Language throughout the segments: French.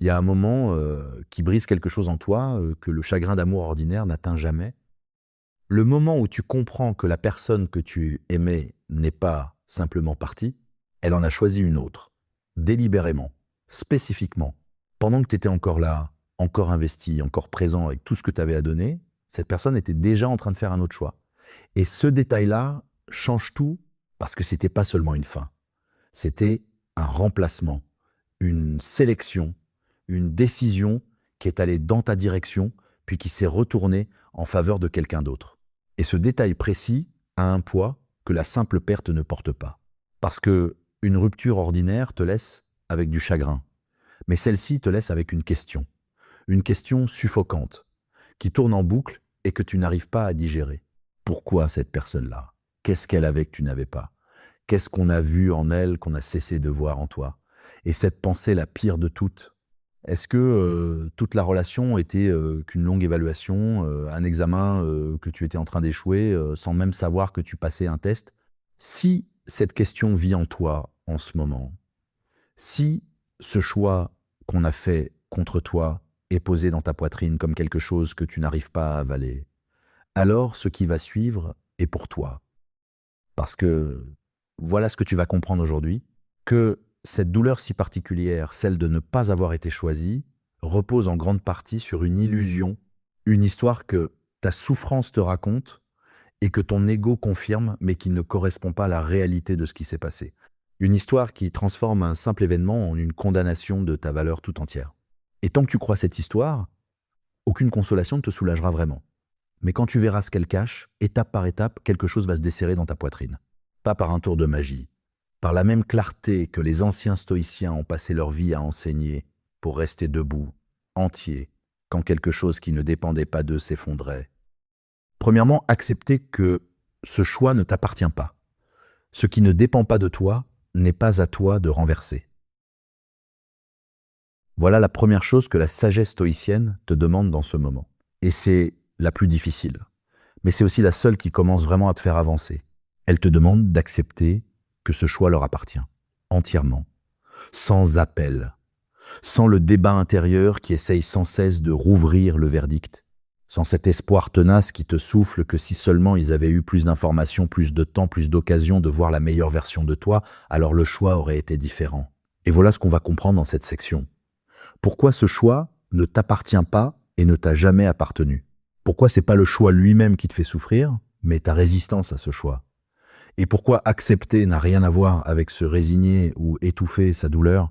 Il y a un moment qui brise quelque chose en toi que le chagrin d'amour ordinaire n'atteint jamais. Le moment où tu comprends que la personne que tu aimais n'est pas simplement partie, elle en a choisi une autre, délibérément, spécifiquement. Pendant que tu étais encore là, encore investi, encore présent avec tout ce que tu avais à donner, cette personne était déjà en train de faire un autre choix. Et ce détail-là change tout parce que c'était pas seulement une fin. C'était un remplacement, une sélection, une décision qui est allée dans ta direction, puis qui s'est retournée en faveur de quelqu'un d'autre. Et ce détail précis a un poids que la simple perte ne porte pas. Parce que une rupture ordinaire te laisse avec du chagrin, mais celle-ci te laisse avec une question suffocante, qui tourne en boucle et que tu n'arrives pas à digérer. Pourquoi cette personne-là? Qu'est-ce qu'elle avait que tu n'avais pas? Qu'est-ce qu'on a vu en elle qu'on a cessé de voir en toi? Et cette pensée la pire de toutes, est-ce que toute la relation était qu'une longue évaluation, un examen que tu étais en train d'échouer sans même savoir que tu passais un test? Si cette question vit en toi en ce moment, si ce choix qu'on a fait contre toi est posé dans ta poitrine comme quelque chose que tu n'arrives pas à avaler, alors ce qui va suivre est pour toi. Parce que voilà ce que tu vas comprendre aujourd'hui, que cette douleur si particulière, celle de ne pas avoir été choisi, repose en grande partie sur une illusion, une histoire que ta souffrance te raconte et que ton ego confirme, mais qui ne correspond pas à la réalité de ce qui s'est passé. Une histoire qui transforme un simple événement en une condamnation de ta valeur tout entière. Et tant que tu crois cette histoire, aucune consolation ne te soulagera vraiment. Mais quand tu verras ce qu'elle cache, étape par étape, quelque chose va se desserrer dans ta poitrine. Pas par un tour de magie, par la même clarté que les anciens stoïciens ont passé leur vie à enseigner pour rester debout, entier, quand quelque chose qui ne dépendait pas d'eux s'effondrait. Premièrement, accepter que ce choix ne t'appartient pas. Ce qui ne dépend pas de toi n'est pas à toi de renverser. Voilà la première chose que la sagesse stoïcienne te demande dans ce moment. Et c'est la plus difficile. Mais c'est aussi la seule qui commence vraiment à te faire avancer. Elle te demande d'accepter que ce choix leur appartient, entièrement, sans appel, sans le débat intérieur qui essaye sans cesse de rouvrir le verdict, sans cet espoir tenace qui te souffle que si seulement ils avaient eu plus d'informations, plus de temps, plus d'occasions de voir la meilleure version de toi, alors le choix aurait été différent. Et voilà ce qu'on va comprendre dans cette section. Pourquoi ce choix ne t'appartient pas et ne t'a jamais appartenu? Pourquoi c'est pas le choix lui-même qui te fait souffrir, mais ta résistance à ce choix? Et pourquoi accepter n'a rien à voir avec se résigner ou étouffer sa douleur?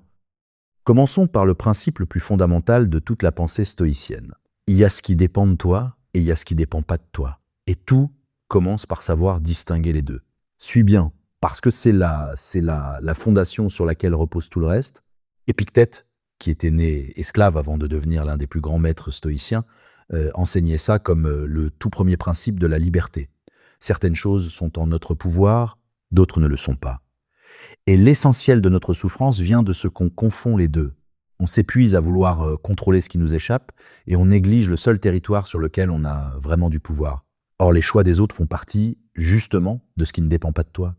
Commençons par le principe le plus fondamental de toute la pensée stoïcienne. Il y a ce qui dépend de toi et il y a ce qui dépend pas de toi. Et tout commence par savoir distinguer les deux. Suis bien, parce que c'est la fondation sur laquelle repose tout le reste. Épictète, qui était né esclave avant de devenir l'un des plus grands maîtres stoïciens, enseignait ça comme le tout premier principe de la liberté. Certaines choses sont en notre pouvoir, d'autres ne le sont pas. Et l'essentiel de notre souffrance vient de ce qu'on confond les deux. On s'épuise à vouloir contrôler ce qui nous échappe et on néglige le seul territoire sur lequel on a vraiment du pouvoir. Or, les choix des autres font partie, justement, de ce qui ne dépend pas de toi.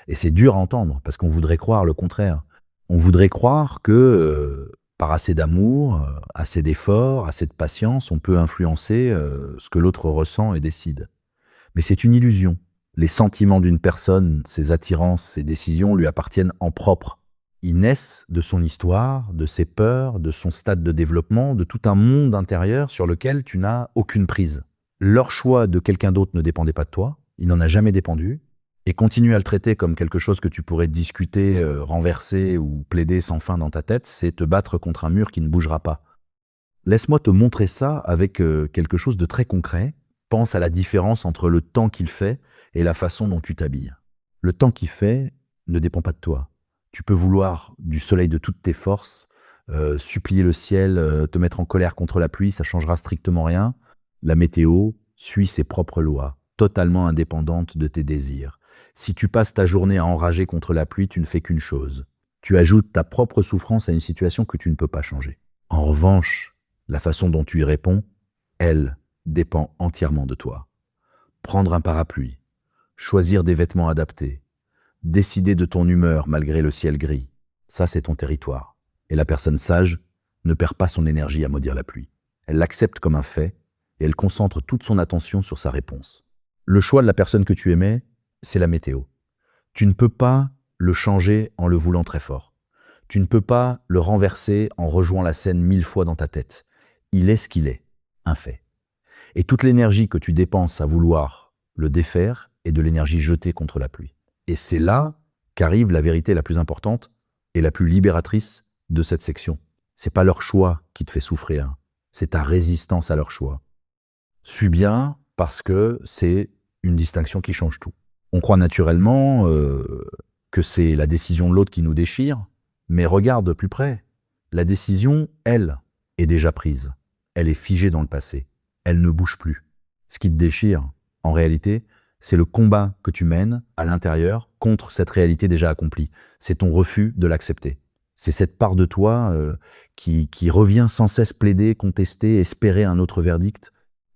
Et c'est dur à entendre, parce qu'on voudrait croire le contraire. On voudrait croire que, par assez d'amour, assez d'efforts, assez de patience, on peut influencer ce que l'autre ressent et décide. Mais c'est une illusion. Les sentiments d'une personne, ses attirances, ses décisions lui appartiennent en propre. Ils naissent de son histoire, de ses peurs, de son stade de développement, de tout un monde intérieur sur lequel tu n'as aucune prise. Leur choix de quelqu'un d'autre ne dépendait pas de toi, il n'en a jamais dépendu, et continuer à le traiter comme quelque chose que tu pourrais discuter, renverser ou plaider sans fin dans ta tête, c'est te battre contre un mur qui ne bougera pas. Laisse-moi te montrer ça avec quelque chose de très concret. Pense à la différence entre le temps qu'il fait et la façon dont tu t'habilles. Le temps qu'il fait ne dépend pas de toi. Tu peux vouloir du soleil de toutes tes forces, supplier le ciel, te mettre en colère contre la pluie, ça changera strictement rien. La météo suit ses propres lois, totalement indépendantes de tes désirs. Si tu passes ta journée à enrager contre la pluie, tu ne fais qu'une chose. Tu ajoutes ta propre souffrance à une situation que tu ne peux pas changer. En revanche, la façon dont tu y réponds, elle, dépend entièrement de toi. Prendre un parapluie, choisir des vêtements adaptés, décider de ton humeur malgré le ciel gris, ça c'est ton territoire. Et la personne sage ne perd pas son énergie à maudire la pluie. Elle l'accepte comme un fait et elle concentre toute son attention sur sa réponse. Le choix de la personne que tu aimais, c'est la météo. Tu ne peux pas le changer en le voulant très fort. Tu ne peux pas le renverser en rejouant la scène 1000 fois dans ta tête. Il est ce qu'il est, un fait. Et toute l'énergie que tu dépenses à vouloir le défaire est de l'énergie jetée contre la pluie. Et c'est là qu'arrive la vérité la plus importante et la plus libératrice de cette section. C'est pas leur choix qui te fait souffrir, c'est ta résistance à leur choix. Suis bien parce que c'est une distinction qui change tout. On croit naturellement que c'est la décision de l'autre qui nous déchire, mais regarde de plus près. La décision, elle, est déjà prise. Elle est figée dans le passé. Elle ne bouge plus. Ce qui te déchire, en réalité, c'est le combat que tu mènes à l'intérieur contre cette réalité déjà accomplie. C'est ton refus de l'accepter. C'est cette part de toi qui revient sans cesse plaider, contester, espérer un autre verdict.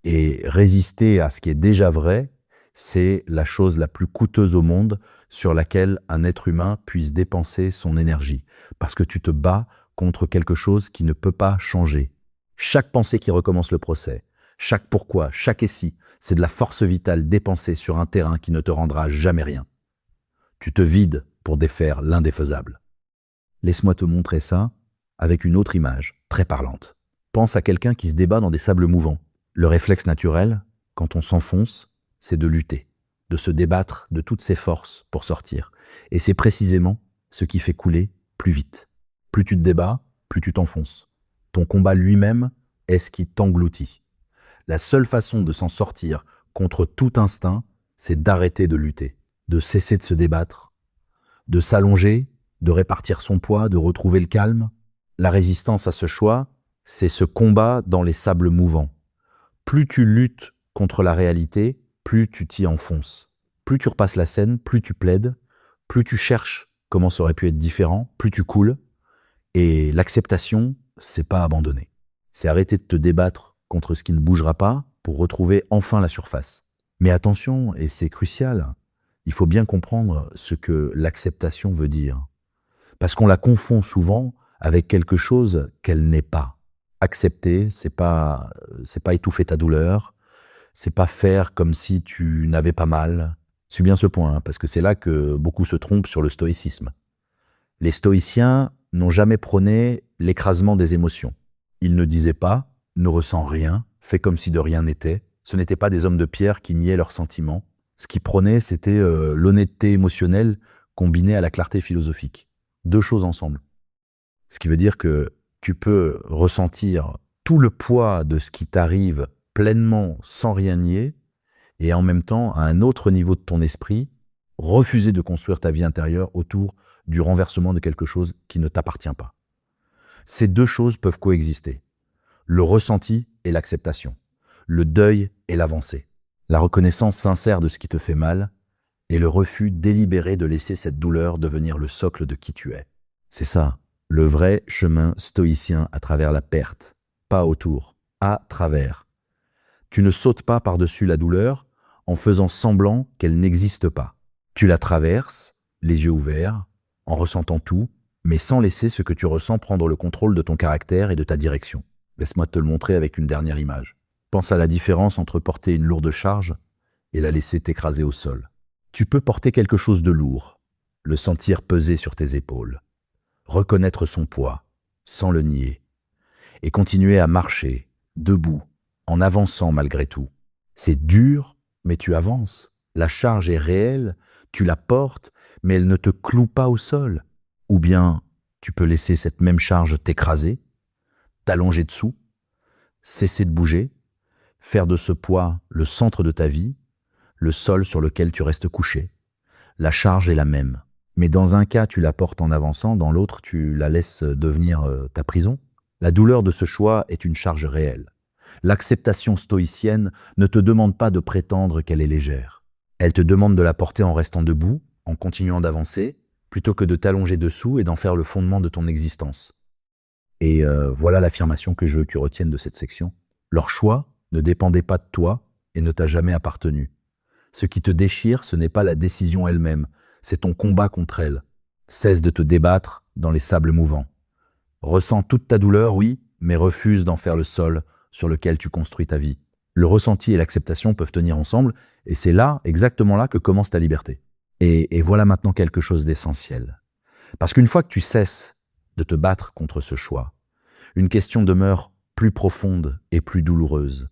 Et résister à ce qui est déjà vrai, c'est la chose la plus coûteuse au monde sur laquelle un être humain puisse dépenser son énergie. Parce que tu te bats contre quelque chose qui ne peut pas changer. Chaque pensée qui recommence le procès, chaque pourquoi, chaque et si, c'est de la force vitale dépensée sur un terrain qui ne te rendra jamais rien. Tu te vides pour défaire l'indéfaisable. Laisse-moi te montrer ça avec une autre image, très parlante. Pense à quelqu'un qui se débat dans des sables mouvants. Le réflexe naturel, quand on s'enfonce, c'est de lutter, de se débattre de toutes ses forces pour sortir. Et c'est précisément ce qui fait couler plus vite. Plus tu te débats, plus tu t'enfonces. Ton combat lui-même est ce qui t'engloutit. La seule façon de s'en sortir contre tout instinct, c'est d'arrêter de lutter, de cesser de se débattre, de s'allonger, de répartir son poids, de retrouver le calme. La résistance à ce choix, c'est ce combat dans les sables mouvants. Plus tu luttes contre la réalité, plus tu t'y enfonces. Plus tu repasses la scène, plus tu plaides, plus tu cherches comment ça aurait pu être différent, plus tu coules. Et l'acceptation, c'est pas abandonner. C'est arrêter de te débattre contre ce qui ne bougera pas pour retrouver enfin la surface. Mais attention, et c'est crucial, il faut bien comprendre ce que l'acceptation veut dire. Parce qu'on la confond souvent avec quelque chose qu'elle n'est pas. Accepter, c'est pas étouffer ta douleur, c'est pas faire comme si tu n'avais pas mal. Suis bien ce point, parce que c'est là que beaucoup se trompent sur le stoïcisme. Les stoïciens n'ont jamais prôné l'écrasement des émotions. Ils ne disaient pas « ne ressens rien, fais comme si de rien n'était ». Ce n'étaient pas des hommes de pierre qui niaient leurs sentiments. Ce qu'ils prônaient, c'était l'honnêteté émotionnelle combinée à la clarté philosophique. Deux choses ensemble. Ce qui veut dire que tu peux ressentir tout le poids de ce qui t'arrive pleinement sans rien nier et en même temps, à un autre niveau de ton esprit, refuser de construire ta vie intérieure autour du renversement de quelque chose qui ne t'appartient pas. Ces deux choses peuvent coexister. Le ressenti et l'acceptation. Le deuil et l'avancée. La reconnaissance sincère de ce qui te fait mal et le refus délibéré de laisser cette douleur devenir le socle de qui tu es. C'est ça, le vrai chemin stoïcien à travers la perte. Pas autour, à travers. Tu ne sautes pas par-dessus la douleur en faisant semblant qu'elle n'existe pas. Tu la traverses, les yeux ouverts, en ressentant tout, mais sans laisser ce que tu ressens prendre le contrôle de ton caractère et de ta direction. Laisse-moi te le montrer avec une dernière image. Pense à la différence entre porter une lourde charge et la laisser t'écraser au sol. Tu peux porter quelque chose de lourd, le sentir peser sur tes épaules, reconnaître son poids, sans le nier, et continuer à marcher, debout, en avançant malgré tout. C'est dur, mais tu avances. La charge est réelle, tu la portes, mais elle ne te cloue pas au sol. Ou bien, tu peux laisser cette même charge t'écraser, t'allonger dessous, cesser de bouger, faire de ce poids le centre de ta vie, le sol sur lequel tu restes couché. La charge est la même. Mais dans un cas, tu la portes en avançant, dans l'autre, tu la laisses devenir ta prison. La douleur de ce choix est une charge réelle. L'acceptation stoïcienne ne te demande pas de prétendre qu'elle est légère. Elle te demande de la porter en restant debout, en continuant d'avancer, plutôt que de t'allonger dessous et d'en faire le fondement de ton existence. Et voilà l'affirmation que je veux que tu retiennes de cette section. Leur choix ne dépendait pas de toi et ne t'a jamais appartenu. Ce qui te déchire, ce n'est pas la décision elle-même, c'est ton combat contre elle. Cesse de te débattre dans les sables mouvants. Ressens toute ta douleur, oui, mais refuse d'en faire le sol sur lequel tu construis ta vie. Le ressenti et l'acceptation peuvent tenir ensemble, et c'est là, exactement là, que commence ta liberté. Et voilà maintenant quelque chose d'essentiel. Parce qu'une fois que tu cesses de te battre contre ce choix, une question demeure plus profonde et plus douloureuse.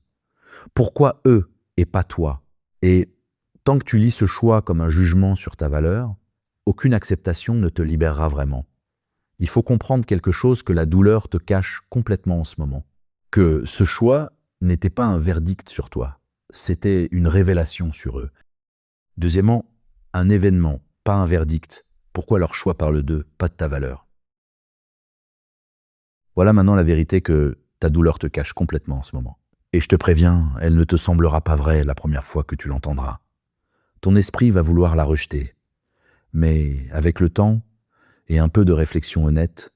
Pourquoi eux et pas toi? Et tant que tu lis ce choix comme un jugement sur ta valeur, aucune acceptation ne te libérera vraiment. Il faut comprendre quelque chose que la douleur te cache complètement en ce moment. Que ce choix n'était pas un verdict sur toi, c'était une révélation sur eux. Deuxièmement, un événement, pas un verdict. Pourquoi leur choix parle d'eux, pas de ta valeur? Voilà maintenant la vérité que ta douleur te cache complètement en ce moment. Et je te préviens, elle ne te semblera pas vraie la première fois que tu l'entendras. Ton esprit va vouloir la rejeter. Mais avec le temps et un peu de réflexion honnête,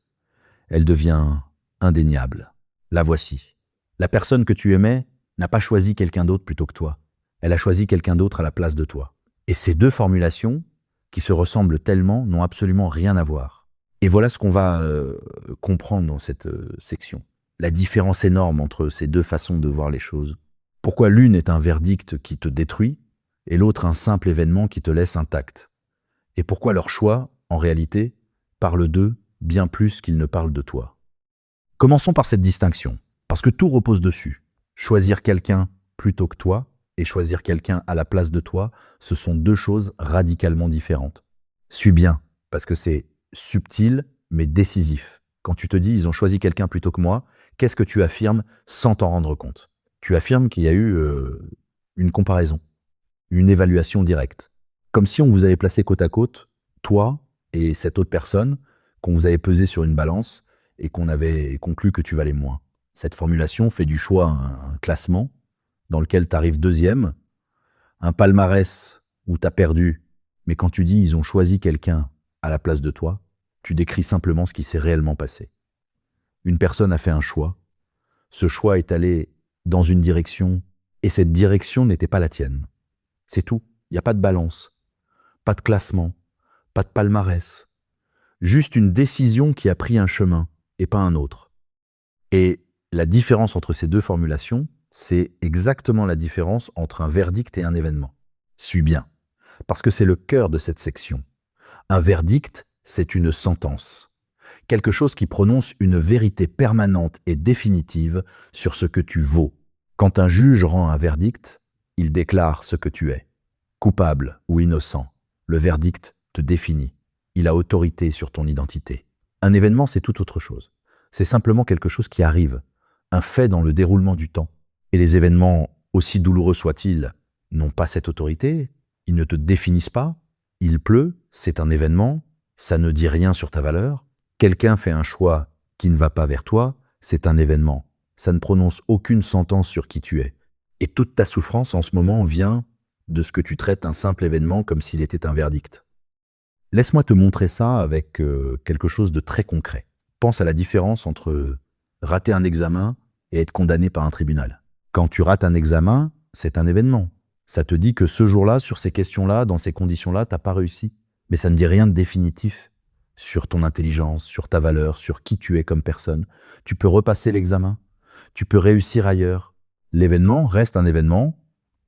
elle devient indéniable. La voici. La personne que tu aimais n'a pas choisi quelqu'un d'autre plutôt que toi. Elle a choisi quelqu'un d'autre à la place de toi. Et ces deux formulations, qui se ressemblent tellement, n'ont absolument rien à voir. Et voilà ce qu'on va comprendre dans cette section. La différence énorme entre ces deux façons de voir les choses. Pourquoi l'une est un verdict qui te détruit et l'autre un simple événement qui te laisse intact. Et pourquoi leur choix, en réalité, parle d'eux bien plus qu'ils ne parlent de toi. Commençons par cette distinction, parce que tout repose dessus. Choisir quelqu'un plutôt que toi et choisir quelqu'un à la place de toi, ce sont deux choses radicalement différentes. Suis bien, parce que c'est subtil mais décisif. Quand tu te dis « ils ont choisi quelqu'un plutôt que moi », qu'est-ce que tu affirmes sans t'en rendre compte? Tu affirmes qu'il y a eu une comparaison, une évaluation directe. Comme si on vous avait placé côte à côte, toi et cette autre personne, qu'on vous avait pesé sur une balance et qu'on avait conclu que tu valais moins. Cette formulation fait du choix un classement dans lequel tu arrives deuxième, un palmarès où tu as perdu, mais quand tu dis « ils ont choisi quelqu'un à la place de toi », tu décris simplement ce qui s'est réellement passé. Une personne a fait un choix, ce choix est allé dans une direction, et cette direction n'était pas la tienne. C'est tout, il n'y a pas de balance, pas de classement, pas de palmarès, juste une décision qui a pris un chemin et pas un autre. Et la différence entre ces deux formulations, c'est exactement la différence entre un verdict et un événement. Suis bien, parce que c'est le cœur de cette section. Un verdict, c'est une sentence. Quelque chose qui prononce une vérité permanente et définitive sur ce que tu vaux. Quand un juge rend un verdict, il déclare ce que tu es. Coupable ou innocent, le verdict te définit. Il a autorité sur ton identité. Un événement, c'est tout autre chose. C'est simplement quelque chose qui arrive, un fait dans le déroulement du temps. Et les événements, aussi douloureux soient-ils, n'ont pas cette autorité, ils ne te définissent pas. Il pleut, c'est un événement, ça ne dit rien sur ta valeur. Quelqu'un fait un choix qui ne va pas vers toi, c'est un événement. Ça ne prononce aucune sentence sur qui tu es. Et toute ta souffrance en ce moment vient de ce que tu traites un simple événement comme s'il était un verdict. Laisse-moi te montrer ça avec quelque chose de très concret. Pense à la différence entre rater un examen et être condamné par un tribunal. Quand tu rates un examen, c'est un événement. Ça te dit que ce jour-là, sur ces questions-là, dans ces conditions-là, t'as pas réussi. Mais ça ne dit rien de définitif sur ton intelligence, sur ta valeur, sur qui tu es comme personne. Tu peux repasser l'examen. Tu peux réussir ailleurs. L'événement reste un événement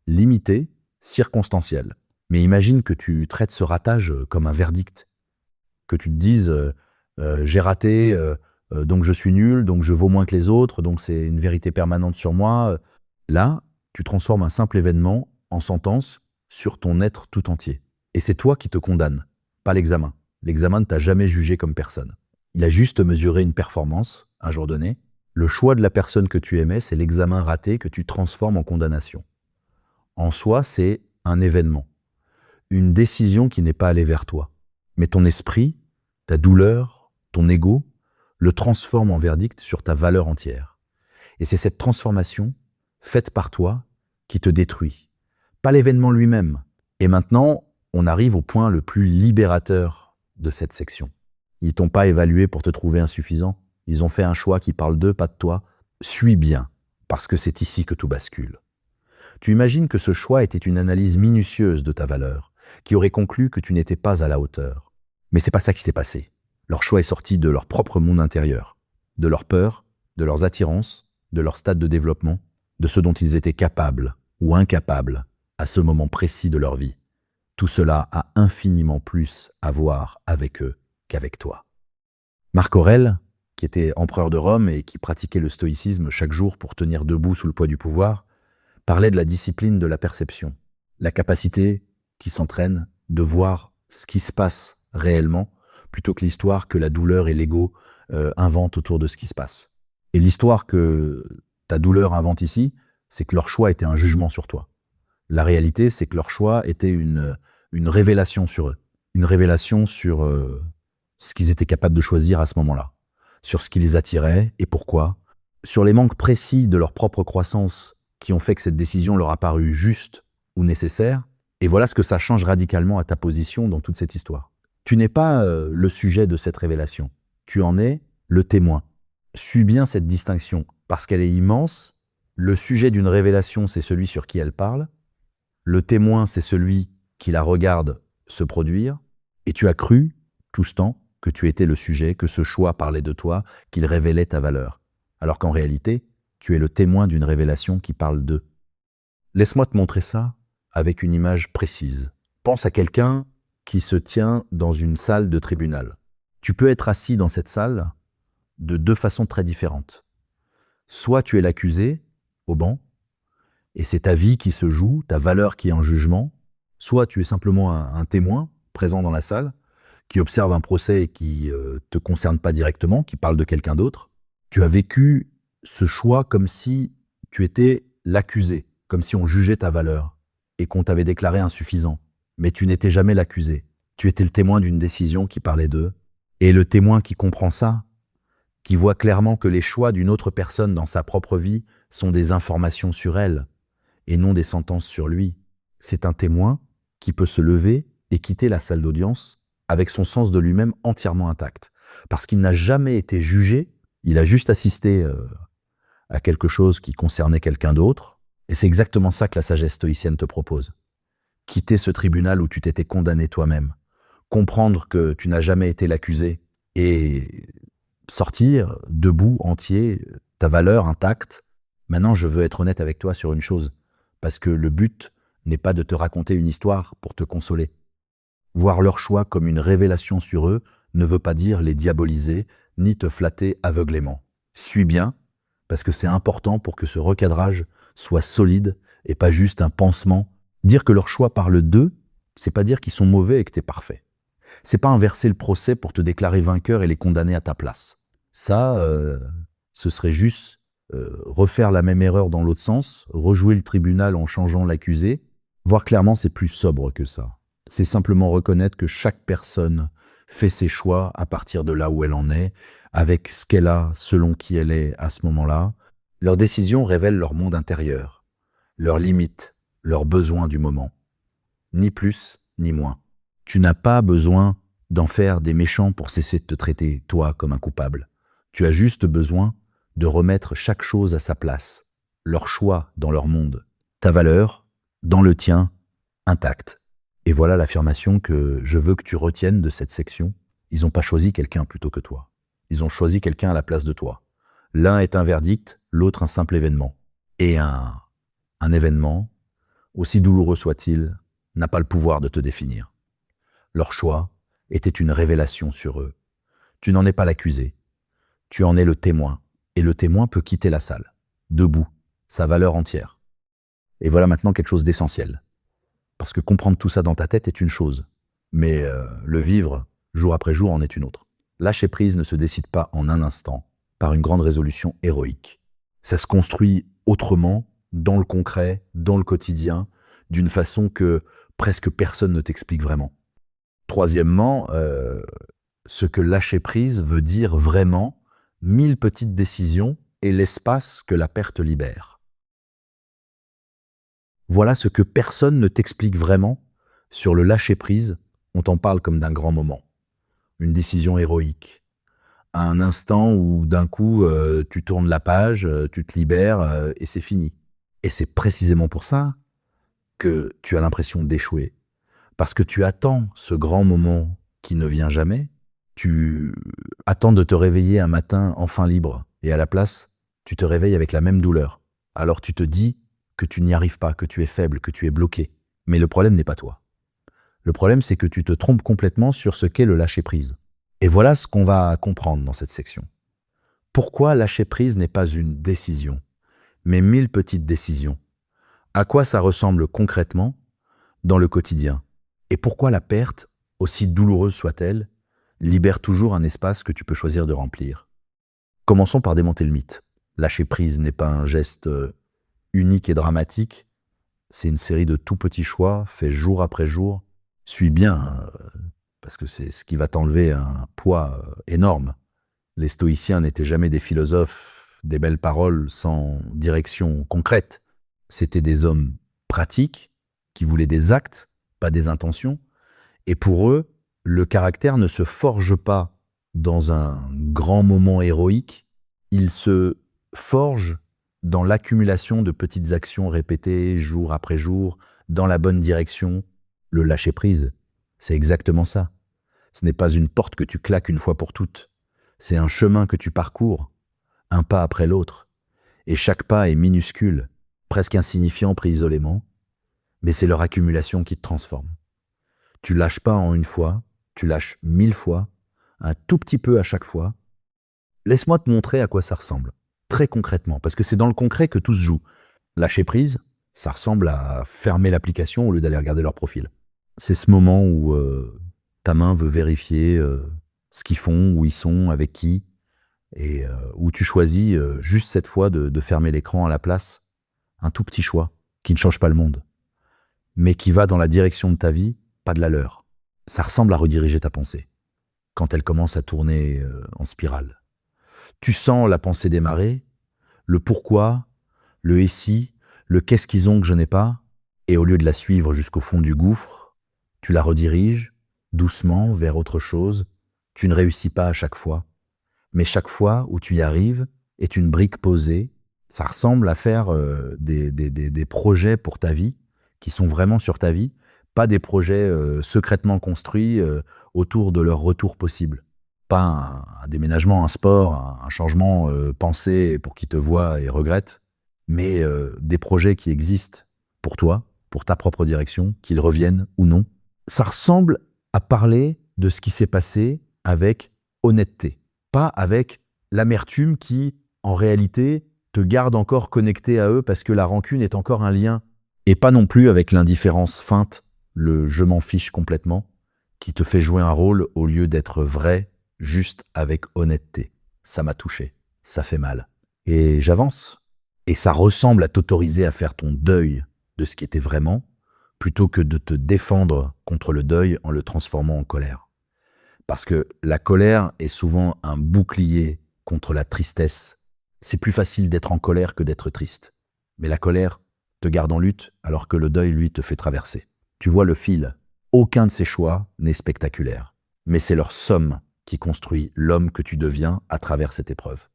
limité, circonstanciel. Mais imagine que tu traites ce ratage comme un verdict. Que tu te dises j'ai raté, donc je suis nul, donc je vaux moins que les autres, donc c'est une vérité permanente sur moi. Là, tu transformes un simple événement en sentence sur ton être tout entier. Et c'est toi qui te condamnes, pas l'examen. L'examen ne t'a jamais jugé comme personne. Il a juste mesuré une performance, un jour donné. Le choix de la personne que tu aimais, c'est l'examen raté que tu transformes en condamnation. En soi, c'est un événement, une décision qui n'est pas allée vers toi. Mais ton esprit, ta douleur, ton ego, le transforme en verdict sur ta valeur entière. Et c'est cette transformation, faite par toi, qui te détruit. Pas l'événement lui-même. Et maintenant, on arrive au point le plus libérateur de cette section. Ils t'ont pas évalué pour te trouver insuffisant. Ils ont fait un choix qui parle d'eux, pas de toi. Suis bien, parce que c'est ici que tout bascule. Tu imagines que ce choix était une analyse minutieuse de ta valeur, qui aurait conclu que tu n'étais pas à la hauteur. Mais c'est pas ça qui s'est passé. Leur choix est sorti de leur propre monde intérieur. de leurs peurs, de leurs attirances, de leur stade de développement, de ce dont ils étaient capables ou incapables à ce moment précis de leur vie. Tout cela a infiniment plus à voir avec eux qu'avec toi. Marc Aurèle, qui était empereur de Rome et qui pratiquait le stoïcisme chaque jour pour tenir debout sous le poids du pouvoir, parlait de la discipline de la perception, la capacité qui s'entraîne de voir ce qui se passe réellement plutôt que l'histoire que la douleur et l'ego inventent autour de ce qui se passe. Et l'histoire que ta douleur invente ici, c'est que leur choix était un jugement sur toi. La réalité, c'est que leur choix était une révélation sur eux, une révélation sur ce qu'ils étaient capables de choisir à ce moment-là, sur ce qui les attirait et pourquoi, sur les manques précis de leur propre croissance qui ont fait que cette décision leur a paru juste ou nécessaire, et voilà ce que ça change radicalement à ta position dans toute cette histoire. Tu n'es pas le sujet de cette révélation, tu en es le témoin. Suis bien cette distinction, parce qu'elle est immense. Le sujet d'une révélation, c'est celui sur qui elle parle, le témoin, c'est celui qui la regarde se produire, et tu as cru, tout ce temps, que tu étais le sujet, que ce choix parlait de toi, qu'il révélait ta valeur, alors qu'en réalité, tu es le témoin d'une révélation qui parle d'eux. Laisse-moi te montrer ça avec une image précise. Pense à quelqu'un qui se tient dans une salle de tribunal. Tu peux être assis dans cette salle de deux façons très différentes. Soit tu es l'accusé, au banc, et c'est ta vie qui se joue, ta valeur qui est en jugement, soit tu es simplement un témoin présent dans la salle, qui observe un procès qui te concerne pas directement, qui parle de quelqu'un d'autre. Tu as vécu ce choix comme si tu étais l'accusé, comme si on jugeait ta valeur et qu'on t'avait déclaré insuffisant. Mais tu n'étais jamais l'accusé. Tu étais le témoin d'une décision qui parlait d'eux. Et le témoin qui comprend ça, qui voit clairement que les choix d'une autre personne dans sa propre vie sont des informations sur elle et non des sentences sur lui. C'est un témoin qui peut se lever et quitter la salle d'audience avec son sens de lui-même entièrement intact. Parce qu'il n'a jamais été jugé, il a juste assisté à quelque chose qui concernait quelqu'un d'autre. Et c'est exactement ça que la sagesse stoïcienne te propose. Quitter ce tribunal où tu t'étais condamné toi-même. Comprendre que tu n'as jamais été l'accusé et sortir debout, entier, ta valeur intacte. Maintenant, je veux être honnête avec toi sur une chose. Parce que le but n'est pas de te raconter une histoire pour te consoler. Voir leur choix comme une révélation sur eux ne veut pas dire les diaboliser ni te flatter aveuglément. Suis bien, parce que c'est important pour que ce recadrage soit solide et pas juste un pansement. Dire que leur choix parle d'eux, c'est pas dire qu'ils sont mauvais et que t'es parfait. C'est pas inverser le procès pour te déclarer vainqueur et les condamner à ta place. Ça, ce serait juste refaire la même erreur dans l'autre sens, rejouer le tribunal en changeant l'accusé. Voir clairement, c'est plus sobre que ça. C'est simplement reconnaître que chaque personne fait ses choix à partir de là où elle en est, avec ce qu'elle a selon qui elle est à ce moment-là. Leurs décisions révèlent leur monde intérieur, leurs limites, leurs besoins du moment. Ni plus, ni moins. Tu n'as pas besoin d'en faire des méchants pour cesser de te traiter, toi, comme un coupable. Tu as juste besoin de remettre chaque chose à sa place, leur choix dans leur monde, ta valeur, dans le tien, intacte. Et voilà l'affirmation que je veux que tu retiennes de cette section. Ils n'ont pas choisi quelqu'un plutôt que toi. Ils ont choisi quelqu'un à la place de toi. L'un est un verdict, l'autre un simple événement. Et un événement, aussi douloureux soit-il, n'a pas le pouvoir de te définir. Leur choix était une révélation sur eux. Tu n'en es pas l'accusé. Tu en es le témoin. Et le témoin peut quitter la salle, debout, sa valeur entière. Et voilà maintenant quelque chose d'essentiel. Parce que comprendre tout ça dans ta tête est une chose, mais le vivre, jour après jour, en est une autre. Lâcher prise ne se décide pas en un instant, par une grande résolution héroïque. Ça se construit autrement, dans le concret, dans le quotidien, d'une façon que presque personne ne t'explique vraiment. Troisièmement, ce que lâcher prise veut dire vraiment 1000 petites décisions et l'espace que la perte libère. Voilà ce que personne ne t'explique vraiment sur le lâcher-prise. On t'en parle comme d'un grand moment, une décision héroïque, un instant où d'un coup tu tournes la page, tu te libères et c'est fini. Et c'est précisément pour ça que tu as l'impression d'échouer, parce que tu attends ce grand moment qui ne vient jamais Tu attends de te réveiller un matin enfin libre, et à la place, tu te réveilles avec la même douleur. Alors tu te dis que tu n'y arrives pas, que tu es faible, que tu es bloqué. Mais le problème n'est pas toi. Le problème, c'est que tu te trompes complètement sur ce qu'est le lâcher-prise. Et voilà ce qu'on va comprendre dans cette section. Pourquoi lâcher-prise n'est pas une décision, mais 1000 petites décisions? À quoi ça ressemble concrètement dans le quotidien? Et pourquoi la perte, aussi douloureuse soit-elle, libère toujours un espace que tu peux choisir de remplir? Commençons par démonter le mythe. Lâcher prise n'est pas un geste unique et dramatique, c'est une série de tout petits choix faits jour après jour. Suis bien, parce que c'est ce qui va t'enlever un poids énorme. Les stoïciens n'étaient jamais des philosophes, des belles paroles sans direction concrète. C'étaient des hommes pratiques qui voulaient des actes, pas des intentions. Et pour eux, le caractère ne se forge pas dans un grand moment héroïque, il se forge dans l'accumulation de petites actions répétées jour après jour, dans la bonne direction. Le lâcher-prise, c'est exactement ça. Ce n'est pas une porte que tu claques une fois pour toutes. C'est un chemin que tu parcours, un pas après l'autre. Et chaque pas est minuscule, presque insignifiant pris isolément, mais c'est leur accumulation qui te transforme. Tu lâches pas en une fois, tu lâches 1000 fois, un tout petit peu à chaque fois. Laisse-moi te montrer à quoi ça ressemble, très concrètement, parce que c'est dans le concret que tout se joue. Lâcher prise, ça ressemble à fermer l'application au lieu d'aller regarder leur profil. C'est ce moment où ta main veut vérifier ce qu'ils font, où ils sont, avec qui, et où tu choisis juste cette fois de fermer l'écran à la place. Un tout petit choix qui ne change pas le monde, mais qui va dans la direction de ta vie, pas de la leur. Ça ressemble à rediriger ta pensée, quand elle commence à tourner en spirale. Tu sens la pensée démarrer, le pourquoi, le et si, le qu'est-ce qu'ils ont que je n'ai pas, et au lieu de la suivre jusqu'au fond du gouffre, tu la rediriges doucement vers autre chose. Tu ne réussis pas à chaque fois, mais chaque fois où tu y arrives est une brique posée. Ça ressemble à faire des projets pour ta vie, qui sont vraiment sur ta vie, pas des projets secrètement construits autour de leur retour possible. Pas un déménagement, un sport, un changement pensé pour qui te voit et regrette, mais des projets qui existent pour toi, pour ta propre direction, qu'ils reviennent ou non. Ça ressemble à parler de ce qui s'est passé avec honnêteté, pas avec l'amertume qui, en réalité, te garde encore connecté à eux parce que la rancune est encore un lien, et pas non plus avec l'indifférence feinte, le « je m'en fiche complètement », qui te fait jouer un rôle au lieu d'être vrai, juste avec honnêteté. Ça m'a touché, ça fait mal. Et j'avance. Et ça ressemble à t'autoriser à faire ton deuil de ce qui était vraiment, plutôt que de te défendre contre le deuil en le transformant en colère. Parce que la colère est souvent un bouclier contre la tristesse. C'est plus facile d'être en colère que d'être triste. Mais la colère te garde en lutte alors que le deuil, lui, te fait traverser. Tu vois le fil. Aucun de ces choix n'est spectaculaire. Mais c'est leur somme qui construit l'homme que tu deviens à travers cette épreuve.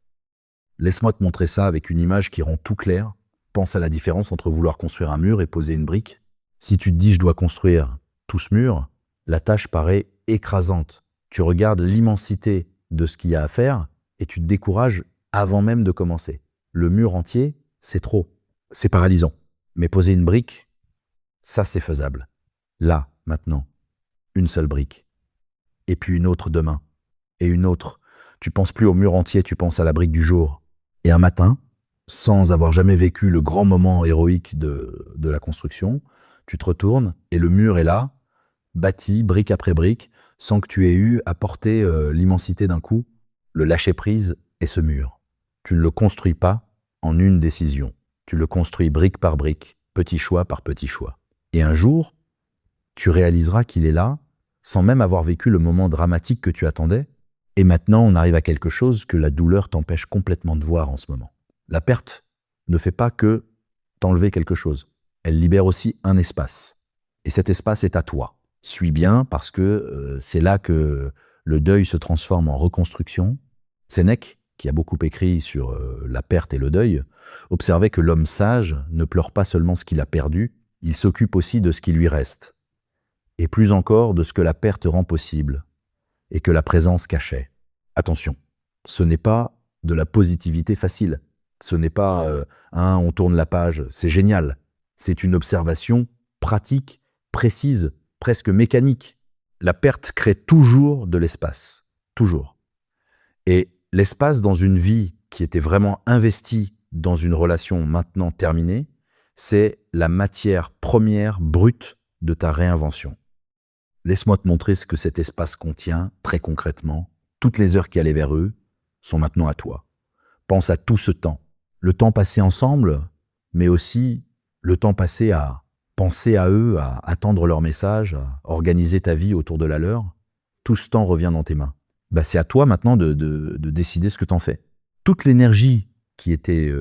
Laisse-moi te montrer ça avec une image qui rend tout clair. Pense à la différence entre vouloir construire un mur et poser une brique. Si tu te dis « je dois construire tout ce mur », la tâche paraît écrasante. Tu regardes l'immensité de ce qu'il y a à faire et tu te décourages avant même de commencer. Le mur entier, c'est trop. C'est paralysant. Mais poser une brique, ça c'est faisable. Là, maintenant, une seule brique. Et puis une autre demain. Et une autre. Tu penses plus au mur entier, tu penses à la brique du jour. Et un matin, sans avoir jamais vécu le grand moment héroïque de la construction, tu te retournes et le mur est là, bâti brique après brique, sans que tu aies eu à porter l'immensité d'un coup. Le lâcher-prise est ce mur. Tu ne le construis pas en une décision. Tu le construis brique par brique, petit choix par petit choix. Et un jour, tu réaliseras qu'il est là, sans même avoir vécu le moment dramatique que tu attendais. Et maintenant, on arrive à quelque chose que la douleur t'empêche complètement de voir en ce moment. La perte ne fait pas que t'enlever quelque chose. Elle libère aussi un espace. Et cet espace est à toi. Suis bien parce que c'est là que le deuil se transforme en reconstruction. Sénèque, qui a beaucoup écrit sur la perte et le deuil, observait que l'homme sage ne pleure pas seulement ce qu'il a perdu, il s'occupe aussi de ce qui lui reste. Et plus encore de ce que la perte rend possible. et que la présence cachait. Attention, ce n'est pas de la positivité facile. Ce n'est pas on tourne la page, c'est génial. C'est une observation pratique, précise, presque mécanique. La perte crée toujours de l'espace. Toujours. Et l'espace dans une vie qui était vraiment investie dans une relation maintenant terminée, c'est la matière première brute de ta réinvention. Laisse-moi te montrer ce que cet espace contient, très concrètement. Toutes les heures qui allaient vers eux sont maintenant à toi. Pense à tout ce temps. Le temps passé ensemble, mais aussi le temps passé à penser à eux, à attendre leur message, à organiser ta vie autour de la leur. Tout ce temps revient dans tes mains. C'est à toi maintenant de décider ce que t'en fais. Toute l'énergie qui était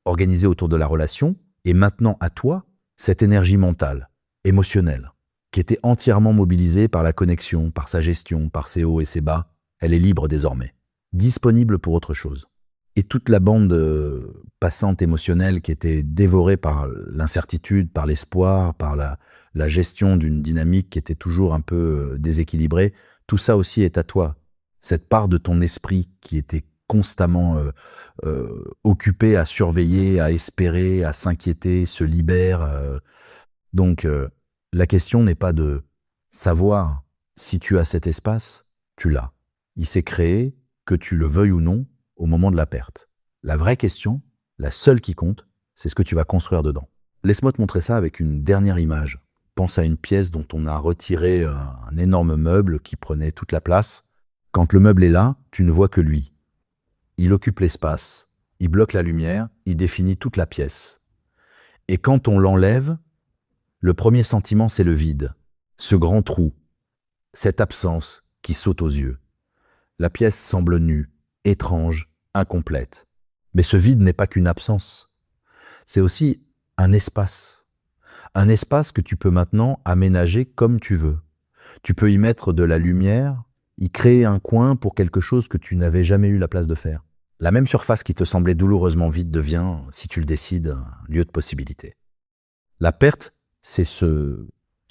organisée autour de la relation est maintenant à toi, cette énergie mentale, émotionnelle, qui était entièrement mobilisée par la connexion, par sa gestion, par ses hauts et ses bas. Elle est libre désormais, disponible pour autre chose. Et toute la bande passante émotionnelle qui était dévorée par l'incertitude, par l'espoir, par la gestion d'une dynamique qui était toujours un peu déséquilibrée, tout ça aussi est à toi. Cette part de ton esprit qui était constamment occupée à surveiller, à espérer, à s'inquiéter, se libère. Donc la question n'est pas de savoir si tu as cet espace, tu l'as. Il s'est créé, que tu le veuilles ou non, au moment de la perte. La vraie question, la seule qui compte, c'est ce que tu vas construire dedans. Laisse-moi te montrer ça avec une dernière image. Pense à une pièce dont on a retiré un énorme meuble qui prenait toute la place. Quand le meuble est là, tu ne vois que lui. Il occupe l'espace, il bloque la lumière, il définit toute la pièce. Et quand on l'enlève, le premier sentiment, c'est le vide, ce grand trou, cette absence qui saute aux yeux. La pièce semble nue, étrange, incomplète. Mais ce vide n'est pas qu'une absence. C'est aussi un espace. Un espace que tu peux maintenant aménager comme tu veux. Tu peux y mettre de la lumière, y créer un coin pour quelque chose que tu n'avais jamais eu la place de faire. La même surface qui te semblait douloureusement vide devient, si tu le décides, un lieu de possibilité. La perte, c'est ce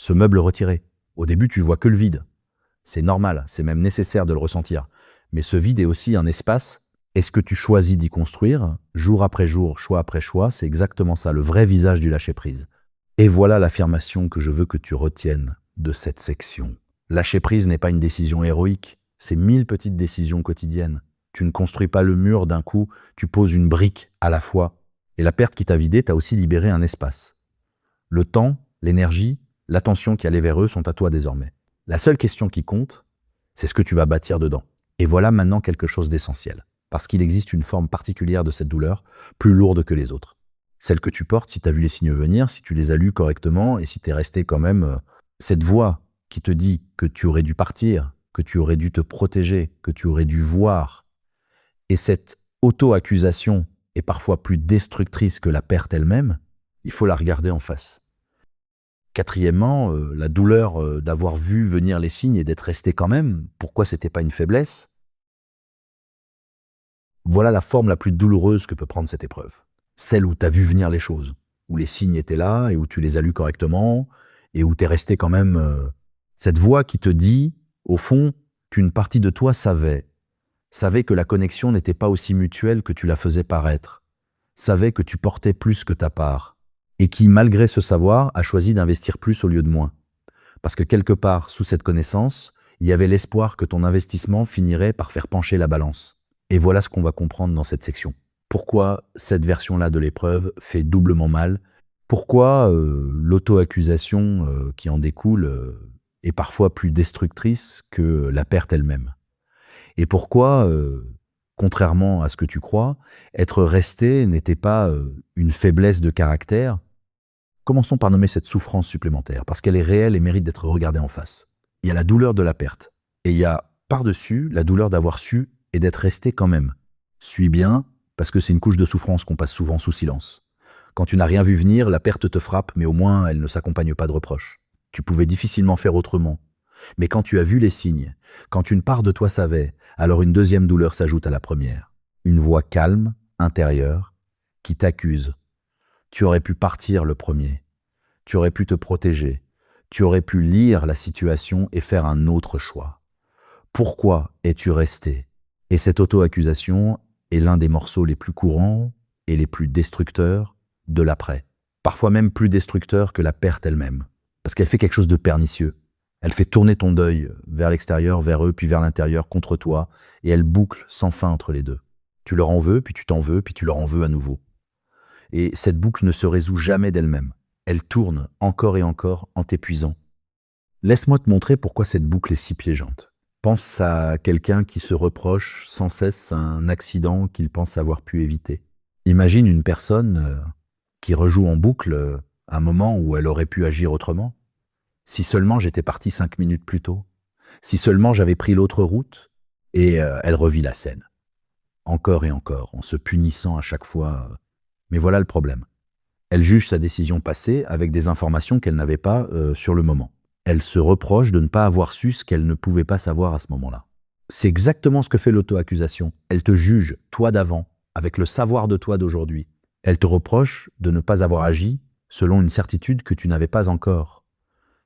meuble retiré. Au début, tu vois que le vide. C'est normal, c'est même nécessaire de le ressentir. Mais ce vide est aussi un espace. Est-ce que tu choisis d'y construire, jour après jour, choix après choix? C'est exactement ça, le vrai visage du lâcher-prise. Et voilà l'affirmation que je veux que tu retiennes de cette section. Lâcher-prise n'est pas une décision héroïque, c'est 1000 petites décisions quotidiennes. Tu ne construis pas le mur d'un coup, tu poses une brique à la fois. Et la perte qui t'a vidé t'a aussi libéré un espace. Le temps, l'énergie, l'attention qui allait vers eux sont à toi désormais. La seule question qui compte, c'est ce que tu vas bâtir dedans. Et voilà maintenant quelque chose d'essentiel. Parce qu'il existe une forme particulière de cette douleur, plus lourde que les autres. Celle que tu portes si tu as vu les signes venir, si tu les as lus correctement et si tu es resté quand même... Cette voix qui te dit que tu aurais dû partir, que tu aurais dû te protéger, que tu aurais dû voir. Et cette auto-accusation est parfois plus destructrice que la perte elle-même, il faut la regarder en face. Quatrièmement, la douleur d'avoir vu venir les signes et d'être resté quand même, pourquoi c'était pas une faiblesse? Voilà la forme la plus douloureuse que peut prendre cette épreuve. Celle où tu as vu venir les choses, où les signes étaient là et où tu les as lus correctement et où tu es resté quand même... Cette voix qui te dit, au fond, qu'une partie de toi savait que la connexion n'était pas aussi mutuelle que tu la faisais paraître, savait que tu portais plus que ta part et qui, malgré ce savoir, a choisi d'investir plus au lieu de moins. Parce que quelque part, sous cette connaissance, il y avait l'espoir que ton investissement finirait par faire pencher la balance. Et voilà ce qu'on va comprendre dans cette section. Pourquoi cette version-là de l'épreuve fait doublement mal? Pourquoi l'auto-accusation qui en découle est parfois plus destructrice que la perte elle-même? Et pourquoi, contrairement à ce que tu crois, être resté n'était pas une faiblesse de caractère? Commençons par nommer cette souffrance supplémentaire, parce qu'elle est réelle et mérite d'être regardée en face. Il y a la douleur de la perte, et il y a par-dessus la douleur d'avoir su et d'être resté quand même. Suis bien, parce que c'est une couche de souffrance qu'on passe souvent sous silence. Quand tu n'as rien vu venir, la perte te frappe, mais au moins elle ne s'accompagne pas de reproches. Tu pouvais difficilement faire autrement. Mais quand tu as vu les signes, quand une part de toi savait, alors une deuxième douleur s'ajoute à la première. Une voix calme, intérieure, qui t'accuse. Tu aurais pu partir le premier. Tu aurais pu te protéger. Tu aurais pu lire la situation et faire un autre choix. Pourquoi es-tu resté? Et cette auto-accusation est l'un des morceaux les plus courants et les plus destructeurs de l'après. Parfois même plus destructeur que la perte elle-même. Parce qu'elle fait quelque chose de pernicieux. Elle fait tourner ton deuil vers l'extérieur, vers eux, puis vers l'intérieur, contre toi, et elle boucle sans fin entre les deux. Tu leur en veux, puis tu t'en veux, puis tu leur en veux à nouveau. Et cette boucle ne se résout jamais d'elle-même. Elle tourne encore et encore en t'épuisant. Laisse-moi te montrer pourquoi cette boucle est si piégeante. Pense à quelqu'un qui se reproche sans cesse un accident qu'il pense avoir pu éviter. Imagine une personne qui rejoue en boucle un moment où elle aurait pu agir autrement. Si seulement j'étais parti 5 minutes plus tôt. Si seulement j'avais pris l'autre route. Et elle revit la scène. Encore et encore, en se punissant à chaque fois. Mais voilà le problème. Elle juge sa décision passée avec des informations qu'elle n'avait pas sur le moment. Elle se reproche de ne pas avoir su ce qu'elle ne pouvait pas savoir à ce moment-là. C'est exactement ce que fait l'auto-accusation. Elle te juge, toi d'avant, avec le savoir de toi d'aujourd'hui. Elle te reproche de ne pas avoir agi selon une certitude que tu n'avais pas encore.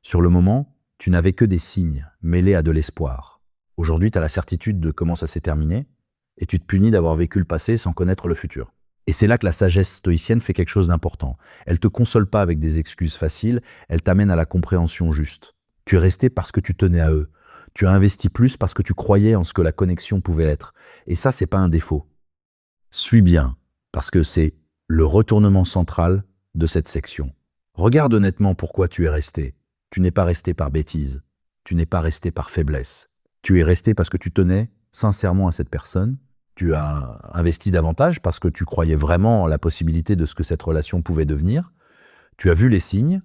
Sur le moment, tu n'avais que des signes mêlés à de l'espoir. Aujourd'hui, tu as la certitude de comment ça s'est terminé et tu te punis d'avoir vécu le passé sans connaître le futur. Et c'est là que la sagesse stoïcienne fait quelque chose d'important. Elle te console pas avec des excuses faciles, elle t'amène à la compréhension juste. Tu es resté parce que tu tenais à eux. Tu as investi plus parce que tu croyais en ce que la connexion pouvait être. Et ça, c'est pas un défaut. Suis bien, parce que c'est le retournement central de cette section. Regarde honnêtement pourquoi tu es resté. Tu n'es pas resté par bêtise. Tu n'es pas resté par faiblesse. Tu es resté parce que tu tenais sincèrement à cette personne. Tu as investi davantage parce que tu croyais vraiment en la possibilité de ce que cette relation pouvait devenir. Tu as vu les signes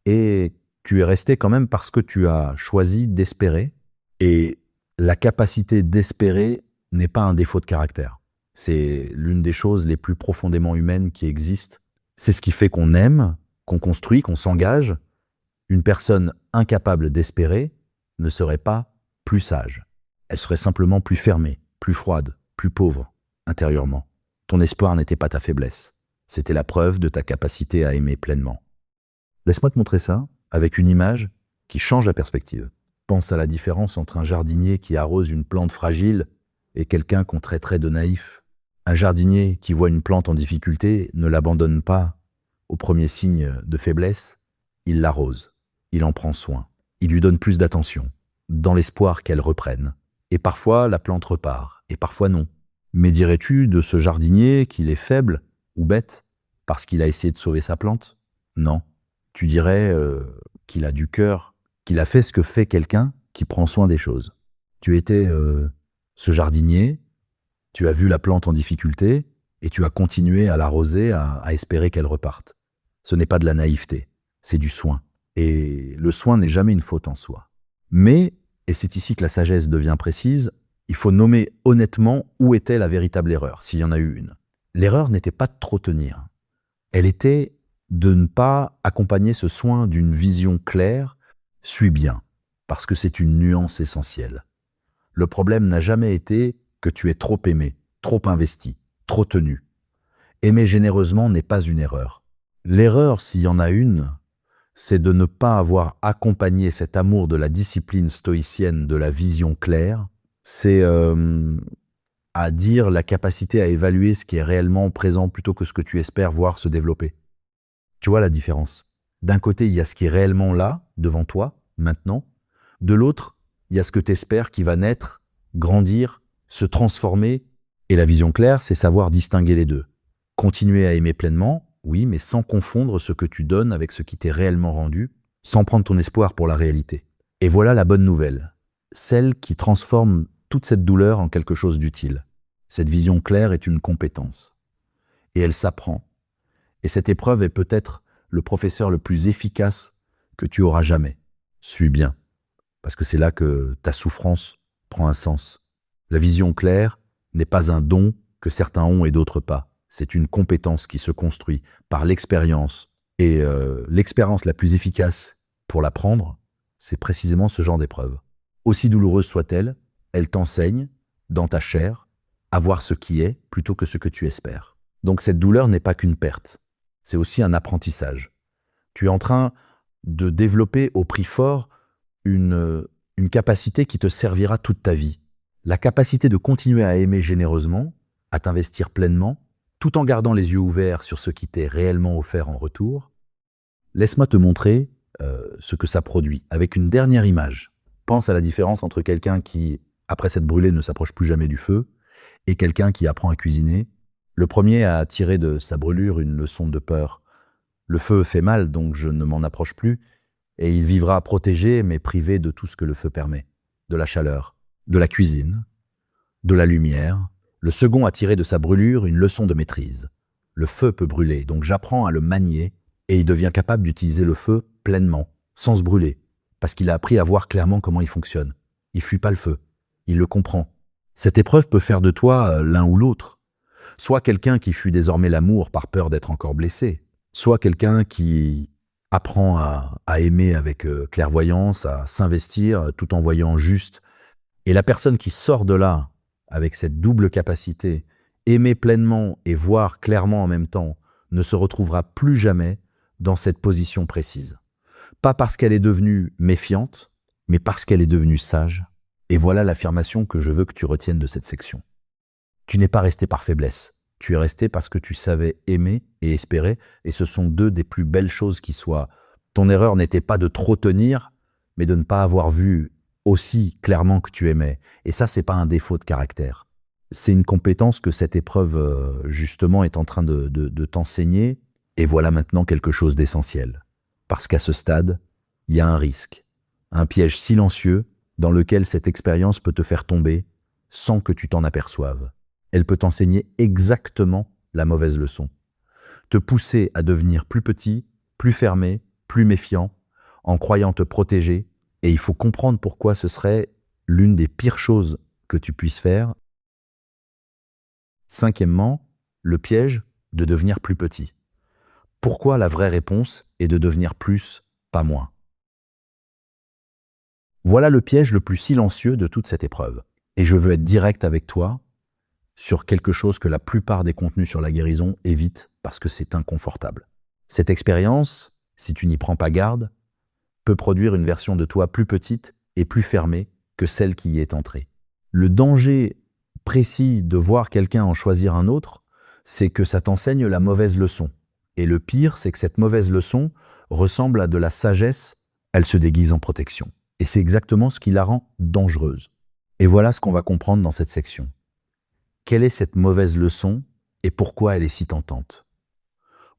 et tu es resté quand même parce que tu as choisi d'espérer. Et la capacité d'espérer n'est pas un défaut de caractère. C'est l'une des choses les plus profondément humaines qui existent. C'est ce qui fait qu'on aime, qu'on construit, qu'on s'engage. Une personne incapable d'espérer ne serait pas plus sage. Elle serait simplement plus fermée, plus froide, plus pauvre, intérieurement. Ton espoir n'était pas ta faiblesse. C'était la preuve de ta capacité à aimer pleinement. Laisse-moi te montrer ça avec une image qui change la perspective. Pense à la différence entre un jardinier qui arrose une plante fragile et quelqu'un qu'on traiterait de naïf. Un jardinier qui voit une plante en difficulté ne l'abandonne pas au premier signe de faiblesse, il l'arrose. Il en prend soin. Il lui donne plus d'attention, dans l'espoir qu'elle reprenne. Et parfois, la plante repart, et parfois non. Mais dirais-tu de ce jardinier qu'il est faible ou bête parce qu'il a essayé de sauver sa plante? Non. Tu dirais qu'il a du cœur, qu'il a fait ce que fait quelqu'un qui prend soin des choses. Tu étais ce jardinier, tu as vu la plante en difficulté, et tu as continué à l'arroser, à espérer qu'elle reparte. Ce n'est pas de la naïveté, c'est du soin. Et le soin n'est jamais une faute en soi. Mais, et c'est ici que la sagesse devient précise, il faut nommer honnêtement où était la véritable erreur, s'il y en a eu une. L'erreur n'était pas de trop tenir. Elle était de ne pas accompagner ce soin d'une vision claire, suis bien, parce que c'est une nuance essentielle. Le problème n'a jamais été que tu aies trop aimé, trop investi, trop tenu. Aimer généreusement n'est pas une erreur. L'erreur, s'il y en a une, c'est de ne pas avoir accompagné cet amour de la discipline stoïcienne, de la vision claire. C'est à dire la capacité à évaluer ce qui est réellement présent plutôt que ce que tu espères voir se développer. Tu vois la différence? D'un côté, il y a ce qui est réellement là, devant toi, maintenant. De l'autre, il y a ce que tu espères qui va naître, grandir, se transformer. Et la vision claire, c'est savoir distinguer les deux. Continuer à aimer pleinement, oui, mais sans confondre ce que tu donnes avec ce qui t'est réellement rendu, sans prendre ton espoir pour la réalité. Et voilà la bonne nouvelle, celle qui transforme toute cette douleur en quelque chose d'utile. Cette vision claire est une compétence. Et elle s'apprend. Et cette épreuve est peut-être le professeur le plus efficace que tu auras jamais. Suis bien, parce que c'est là que ta souffrance prend un sens. La vision claire n'est pas un don que certains ont et d'autres pas. C'est une compétence qui se construit par l'expérience. Et l'expérience la plus efficace pour l'apprendre, c'est précisément ce genre d'épreuve. Aussi douloureuse soit-elle, elle t'enseigne, dans ta chair, à voir ce qui est plutôt que ce que tu espères. Donc cette douleur n'est pas qu'une perte, c'est aussi un apprentissage. Tu es en train de développer au prix fort une une capacité qui te servira toute ta vie. La capacité de continuer à aimer généreusement, à t'investir pleinement, tout en gardant les yeux ouverts sur ce qui t'est réellement offert en retour. Laisse-moi te montrer ce que ça produit avec une dernière image. Pense à la différence entre quelqu'un qui, après s'être brûlé, ne s'approche plus jamais du feu et quelqu'un qui apprend à cuisiner. Le premier a tiré de sa brûlure une leçon de peur. Le feu fait mal, donc je ne m'en approche plus, et il vivra protégé mais privé de tout ce que le feu permet, de la chaleur, de la cuisine, de la lumière. Le second a tiré de sa brûlure une leçon de maîtrise. Le feu peut brûler, donc j'apprends à le manier, et il devient capable d'utiliser le feu pleinement, sans se brûler, parce qu'il a appris à voir clairement comment il fonctionne. Il fuit pas le feu, il le comprend. Cette épreuve peut faire de toi l'un ou l'autre. Soit quelqu'un qui fuit désormais l'amour par peur d'être encore blessé, soit quelqu'un qui apprend à aimer avec clairvoyance, à s'investir tout en voyant juste. Et la personne qui sort de là avec cette double capacité, aimer pleinement et voir clairement en même temps, ne se retrouvera plus jamais dans cette position précise. Pas parce qu'elle est devenue méfiante, mais parce qu'elle est devenue sage. Et voilà l'affirmation que je veux que tu retiennes de cette section. Tu n'es pas resté par faiblesse. Tu es resté parce que tu savais aimer et espérer, et ce sont deux des plus belles choses qui soient. Ton erreur n'était pas de trop tenir, mais de ne pas avoir vu aussi clairement que tu aimais. Et ça, c'est pas un défaut de caractère. C'est une compétence que cette épreuve, justement, est en train de t'enseigner. Et voilà maintenant quelque chose d'essentiel. Parce qu'à ce stade, il y a un risque, un piège silencieux dans lequel cette expérience peut te faire tomber sans que tu t'en aperçoives. Elle peut t'enseigner exactement la mauvaise leçon. Te pousser à devenir plus petit, plus fermé, plus méfiant, en croyant te protéger. Et il faut comprendre pourquoi ce serait l'une des pires choses que tu puisses faire. Cinquièmement, le piège de devenir plus petit. Pourquoi la vraie réponse est de devenir plus, pas moins. Voilà le piège le plus silencieux de toute cette épreuve. Et je veux être direct avec toi sur quelque chose que la plupart des contenus sur la guérison évitent parce que c'est inconfortable. Cette expérience, si tu n'y prends pas garde, peut produire une version de toi plus petite et plus fermée que celle qui y est entrée. Le danger précis de voir quelqu'un en choisir un autre, c'est que ça t'enseigne la mauvaise leçon. Et le pire, c'est que cette mauvaise leçon ressemble à de la sagesse, elle se déguise en protection. Et c'est exactement ce qui la rend dangereuse. Et voilà ce qu'on va comprendre dans cette section. Quelle est cette mauvaise leçon et pourquoi elle est si tentante?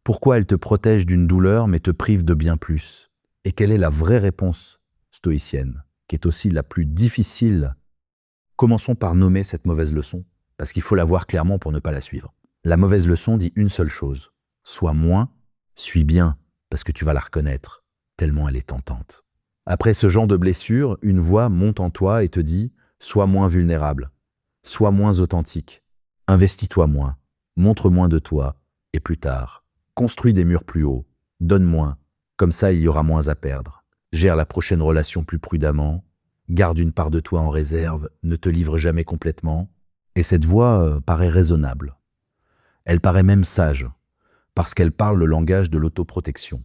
Pourquoi elle te protège d'une douleur mais te prive de bien plus? Et quelle est la vraie réponse stoïcienne, qui est aussi la plus difficile? Commençons par nommer cette mauvaise leçon, parce qu'il faut la voir clairement pour ne pas la suivre. La mauvaise leçon dit une seule chose. Sois moins, suis bien, parce que tu vas la reconnaître, tellement elle est tentante. Après ce genre de blessure, une voix monte en toi et te dit « Sois moins vulnérable, sois moins authentique, investis-toi moins, montre moins de toi, et plus tard, construis des murs plus hauts, donne moins, comme ça il y aura moins à perdre. Gère la prochaine relation plus prudemment, garde une part de toi en réserve, ne te livre jamais complètement. » Et cette voix paraît raisonnable. Elle paraît même sage, parce qu'elle parle le langage de l'autoprotection.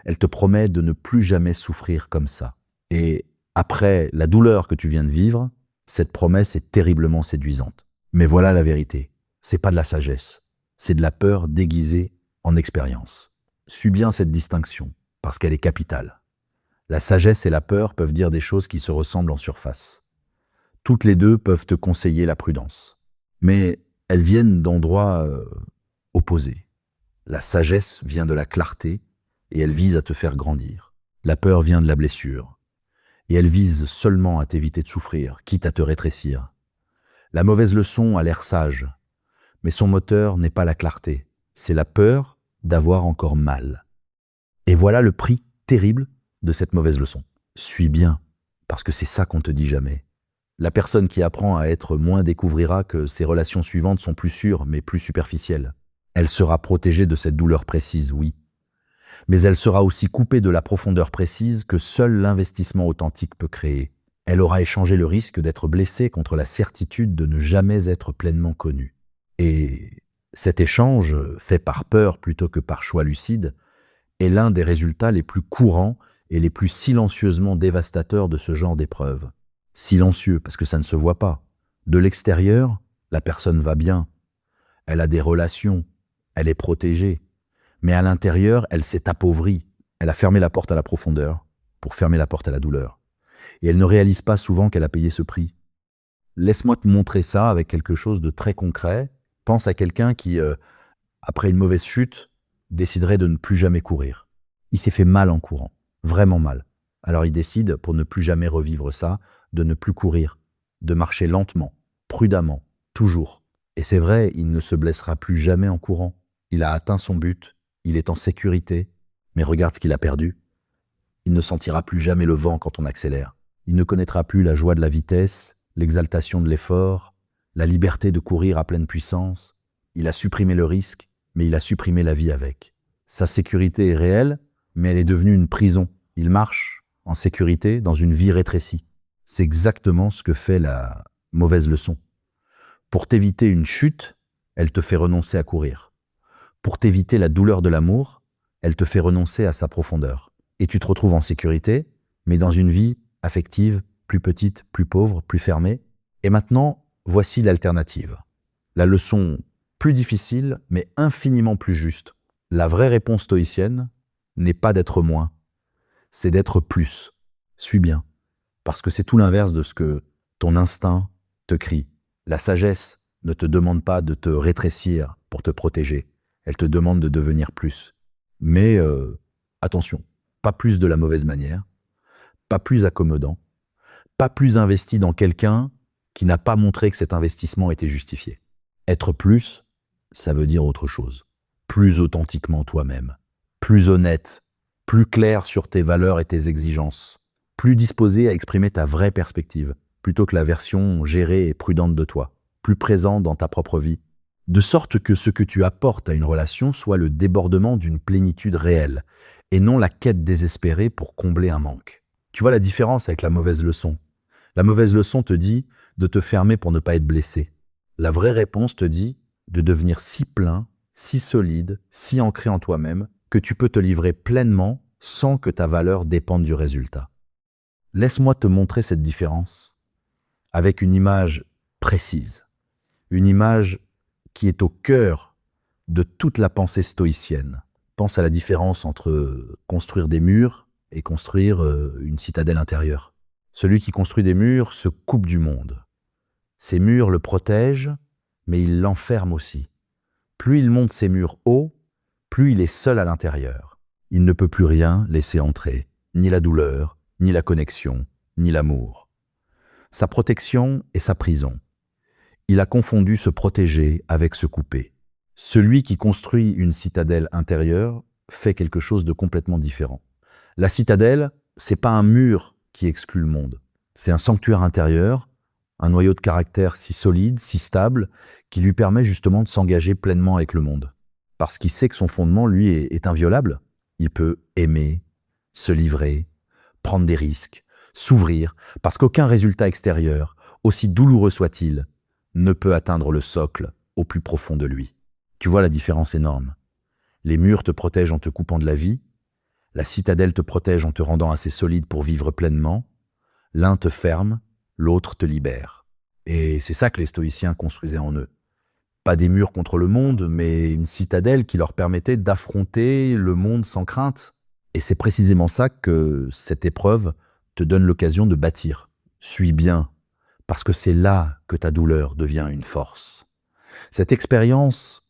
Elle te promet de ne plus jamais souffrir comme ça. Et après la douleur que tu viens de vivre, cette promesse est terriblement séduisante. Mais voilà la vérité, c'est pas de la sagesse, c'est de la peur déguisée en expérience. Suis bien cette distinction, parce qu'elle est capitale. La sagesse et la peur peuvent dire des choses qui se ressemblent en surface. Toutes les deux peuvent te conseiller la prudence. Mais elles viennent d'endroits opposés. La sagesse vient de la clarté et elle vise à te faire grandir. La peur vient de la blessure et elle vise seulement à t'éviter de souffrir, quitte à te rétrécir. La mauvaise leçon a l'air sage, mais son moteur n'est pas la clarté, c'est la peur d'avoir encore mal. Et voilà le prix terrible de cette mauvaise leçon. Suis bien, parce que c'est ça qu'on te dit jamais. La personne qui apprend à être moins découvrira que ses relations suivantes sont plus sûres, mais plus superficielles. Elle sera protégée de cette douleur précise, oui. Mais elle sera aussi coupée de la profondeur précise que seul l'investissement authentique peut créer. Elle aura échangé le risque d'être blessée contre la certitude de ne jamais être pleinement connue. Et cet échange, fait par peur plutôt que par choix lucide, est l'un des résultats les plus courants et les plus silencieusement dévastateurs de ce genre d'épreuves. Silencieux, parce que ça ne se voit pas. De l'extérieur, la personne va bien. Elle a des relations. Elle est protégée. Mais à l'intérieur, elle s'est appauvrie. Elle a fermé la porte à la profondeur pour fermer la porte à la douleur. Et elle ne réalise pas souvent qu'elle a payé ce prix. Laisse-moi te montrer ça avec quelque chose de très concret. Pense à quelqu'un qui, après une mauvaise chute, déciderait de ne plus jamais courir. Il s'est fait mal en courant, vraiment mal. Alors il décide, pour ne plus jamais revivre ça, de ne plus courir, de marcher lentement, prudemment, toujours. Et c'est vrai, il ne se blessera plus jamais en courant. Il a atteint son but, il est en sécurité, mais regarde ce qu'il a perdu. Il ne sentira plus jamais le vent quand on accélère. Il ne connaîtra plus la joie de la vitesse, l'exaltation de l'effort, la liberté de courir à pleine puissance. Il a supprimé le risque, mais il a supprimé la vie avec. Sa sécurité est réelle, mais elle est devenue une prison. Il marche en sécurité dans une vie rétrécie. C'est exactement ce que fait la mauvaise leçon. Pour t'éviter une chute, elle te fait renoncer à courir. Pour t'éviter la douleur de l'amour, elle te fait renoncer à sa profondeur. Et tu te retrouves en sécurité, mais dans une vie affective, plus petite, plus pauvre, plus fermée. Et maintenant, voici l'alternative. La leçon plus difficile, mais infiniment plus juste. La vraie réponse stoïcienne n'est pas d'être moins, c'est d'être plus. Suis bien, parce que c'est tout l'inverse de ce que ton instinct te crie. La sagesse ne te demande pas de te rétrécir pour te protéger, elle te demande de devenir plus. Mais attention, pas plus de la mauvaise manière, pas plus accommodant, pas plus investi dans quelqu'un qui n'a pas montré que cet investissement était justifié. Être plus, ça veut dire autre chose. Plus authentiquement toi-même, plus honnête, plus clair sur tes valeurs et tes exigences, plus disposé à exprimer ta vraie perspective, plutôt que la version gérée et prudente de toi, plus présent dans ta propre vie, de sorte que ce que tu apportes à une relation soit le débordement d'une plénitude réelle, et non la quête désespérée pour combler un manque. Tu vois la différence avec la mauvaise leçon. La mauvaise leçon te dit de te fermer pour ne pas être blessé. La vraie réponse te dit de devenir si plein, si solide, si ancré en toi-même, que tu peux te livrer pleinement sans que ta valeur dépende du résultat. Laisse-moi te montrer cette différence avec une image précise, une image qui est au cœur de toute la pensée stoïcienne. Pense à la différence entre construire des murs et construire une citadelle intérieure. Celui qui construit des murs se coupe du monde. Ces murs le protègent, mais ils l'enferment aussi. Plus il monte ses murs hauts, plus il est seul à l'intérieur. Il ne peut plus rien laisser entrer, ni la douleur, ni la connexion, ni l'amour. Sa protection est sa prison. Il a confondu se protéger avec se couper. Celui qui construit une citadelle intérieure fait quelque chose de complètement différent. La citadelle, c'est pas un mur qui exclut le monde. C'est un sanctuaire intérieur, un noyau de caractère si solide, si stable, qui lui permet justement de s'engager pleinement avec le monde. Parce qu'il sait que son fondement, lui, est inviolable. Il peut aimer, se livrer, prendre des risques, s'ouvrir, parce qu'aucun résultat extérieur, aussi douloureux soit-il, ne peut atteindre le socle au plus profond de lui. Tu vois la différence énorme. Les murs te protègent en te coupant de la vie, la citadelle te protège en te rendant assez solide pour vivre pleinement, l'un te ferme, l'autre te libère. Et c'est ça que les stoïciens construisaient en eux. Pas des murs contre le monde, mais une citadelle qui leur permettait d'affronter le monde sans crainte. Et c'est précisément ça que cette épreuve te donne l'occasion de bâtir. Suis bien, parce que c'est là que ta douleur devient une force. Cette expérience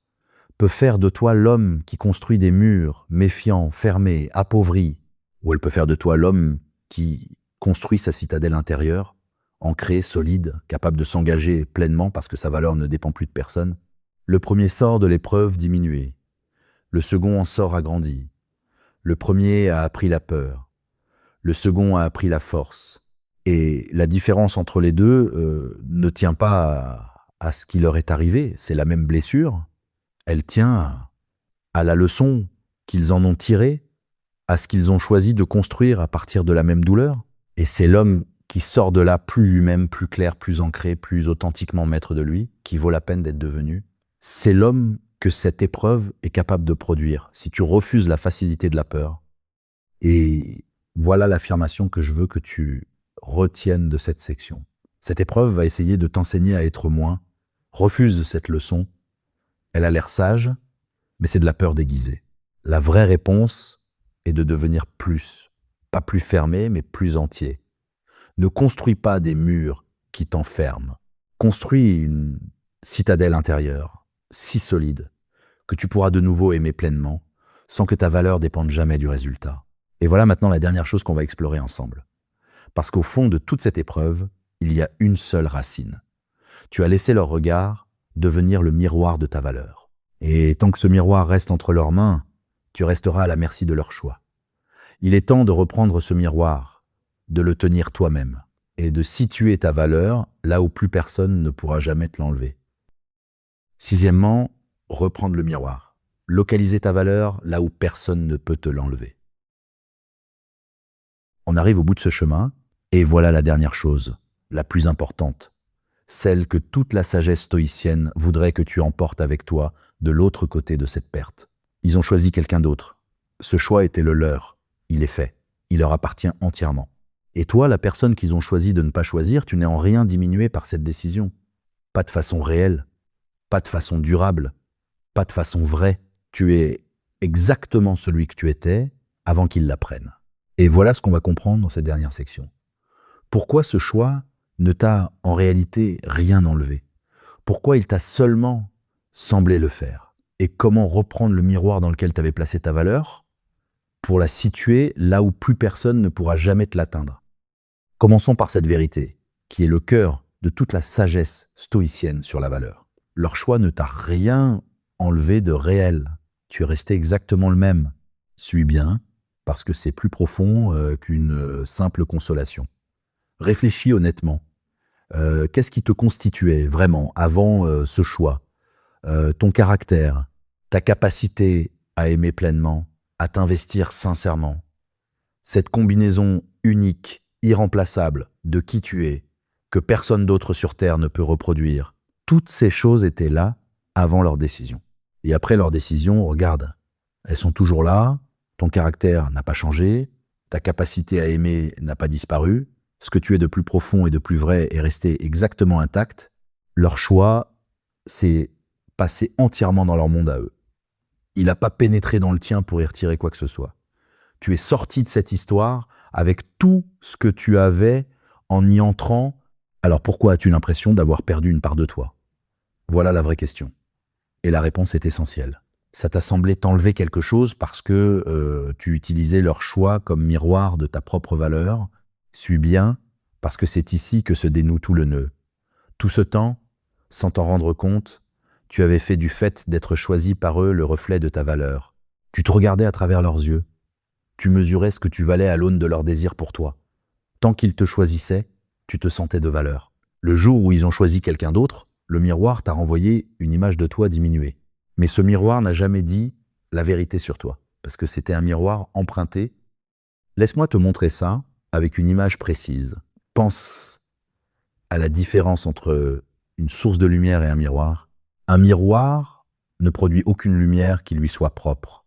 peut faire de toi l'homme qui construit des murs, méfiant, fermé, appauvri, ou elle peut faire de toi l'homme qui construit sa citadelle intérieure, ancré, solide, capable de s'engager pleinement parce que sa valeur ne dépend plus de personne. Le premier sort de l'épreuve diminué, le second en sort agrandi. Le premier a appris la peur, le second a appris la force. Et la différence entre les deux ne tient pas à ce qui leur est arrivé, c'est la même blessure. Elle tient à la leçon qu'ils en ont tirée, à ce qu'ils ont choisi de construire à partir de la même douleur. Et c'est l'homme qui sort de là plus lui-même, plus clair, plus ancré, plus authentiquement maître de lui, qui vaut la peine d'être devenu. C'est l'homme que cette épreuve est capable de produire, si tu refuses la facilité de la peur. Et Voilà l'affirmation que je veux que tu retiennes de cette section. Cette épreuve va essayer de t'enseigner à être moins. Refuse cette leçon. Elle a l'air sage, mais c'est de la peur déguisée. La vraie réponse est de devenir plus. Pas plus fermé, mais plus entier. Ne construis pas des murs qui t'enferment. Construis une citadelle intérieure, si solide, que tu pourras de nouveau aimer pleinement, sans que ta valeur dépende jamais du résultat. Et voilà maintenant la dernière chose qu'on va explorer ensemble. Parce qu'au fond de toute cette épreuve, il y a une seule racine. Tu as laissé leur regard devenir le miroir de ta valeur. Et tant que ce miroir reste entre leurs mains, tu resteras à la merci de leur choix. Il est temps de reprendre ce miroir, de le tenir toi-même, et de situer ta valeur là où plus personne ne pourra jamais te l'enlever. Sixièmement, reprendre le miroir. Localiser ta valeur là où personne ne peut te l'enlever. On arrive au bout de ce chemin, et voilà la dernière chose, la plus importante, celle que toute la sagesse stoïcienne voudrait que tu emportes avec toi de l'autre côté de cette perte. Ils ont choisi quelqu'un d'autre. Ce choix était le leur. Il est fait. Il leur appartient entièrement. Et toi, la personne qu'ils ont choisi de ne pas choisir, tu n'es en rien diminué par cette décision. Pas de façon réelle, pas de façon durable, pas de façon vraie. Tu es exactement celui que tu étais avant qu'ils l'apprennent. Et voilà ce qu'on va comprendre dans cette dernière section. Pourquoi ce choix ne t'a en réalité rien enlevé? Pourquoi il t'a seulement semblé le faire? Et comment reprendre le miroir dans lequel tu avais placé ta valeur pour la situer là où plus personne ne pourra jamais te l'atteindre? Commençons par cette vérité, qui est le cœur de toute la sagesse stoïcienne sur la valeur. Leur choix ne t'a rien enlevé de réel. Tu es resté exactement le même. Suis bien, parce que c'est plus profond qu'une simple consolation. Réfléchis honnêtement. Qu'est-ce qui te constituait vraiment avant ce choix? Ton caractère, ta capacité à aimer pleinement, à t'investir sincèrement. Cette combinaison unique, irremplaçable de qui tu es, que personne d'autre sur Terre ne peut reproduire. Toutes ces choses étaient là avant leur décision. Et après leur décision, regarde, elles sont toujours là, ton caractère n'a pas changé, ta capacité à aimer n'a pas disparu, ce que tu es de plus profond et de plus vrai est resté exactement intact. Leur choix s'est passé entièrement dans leur monde à eux. Il n'a pas pénétré dans le tien pour y retirer quoi que ce soit. Tu es sorti de cette histoire avec tout ce que tu avais en y entrant. Alors pourquoi as-tu l'impression d'avoir perdu une part de toi? Voilà la vraie question. Et la réponse est essentielle. Ça t'a semblé t'enlever quelque chose parce que tu utilisais leur choix comme miroir de ta propre valeur. Suis bien, parce que c'est ici que se dénoue tout le nœud. Tout ce temps, sans t'en rendre compte, tu avais fait du fait d'être choisi par eux le reflet de ta valeur. Tu te regardais à travers leurs yeux. Tu mesurais ce que tu valais à l'aune de leur désir pour toi. Tant qu'ils te choisissaient, tu te sentais de valeur. Le jour où ils ont choisi quelqu'un d'autre, le miroir t'a renvoyé une image de toi diminuée. Mais ce miroir n'a jamais dit la vérité sur toi, parce que c'était un miroir emprunté. Laisse-moi te montrer ça avec une image précise. Pense à la différence entre une source de lumière et un miroir. Un miroir ne produit aucune lumière qui lui soit propre.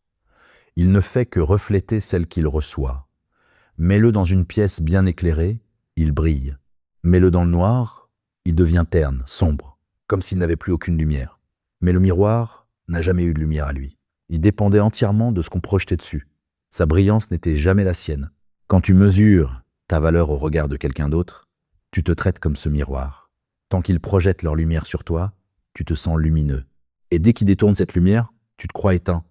Il ne fait que refléter celle qu'il reçoit. Mets-le dans une pièce bien éclairée, il brille. Mets-le dans le noir, il devient terne, sombre, comme s'il n'avait plus aucune lumière. Mais le miroir n'a jamais eu de lumière à lui. Il dépendait entièrement de ce qu'on projetait dessus. Sa brillance n'était jamais la sienne. Quand tu mesures ta valeur au regard de quelqu'un d'autre, tu te traites comme ce miroir. Tant qu'ils projettent leur lumière sur toi, tu te sens lumineux. Et dès qu'ils détournent cette lumière, tu te crois éteint.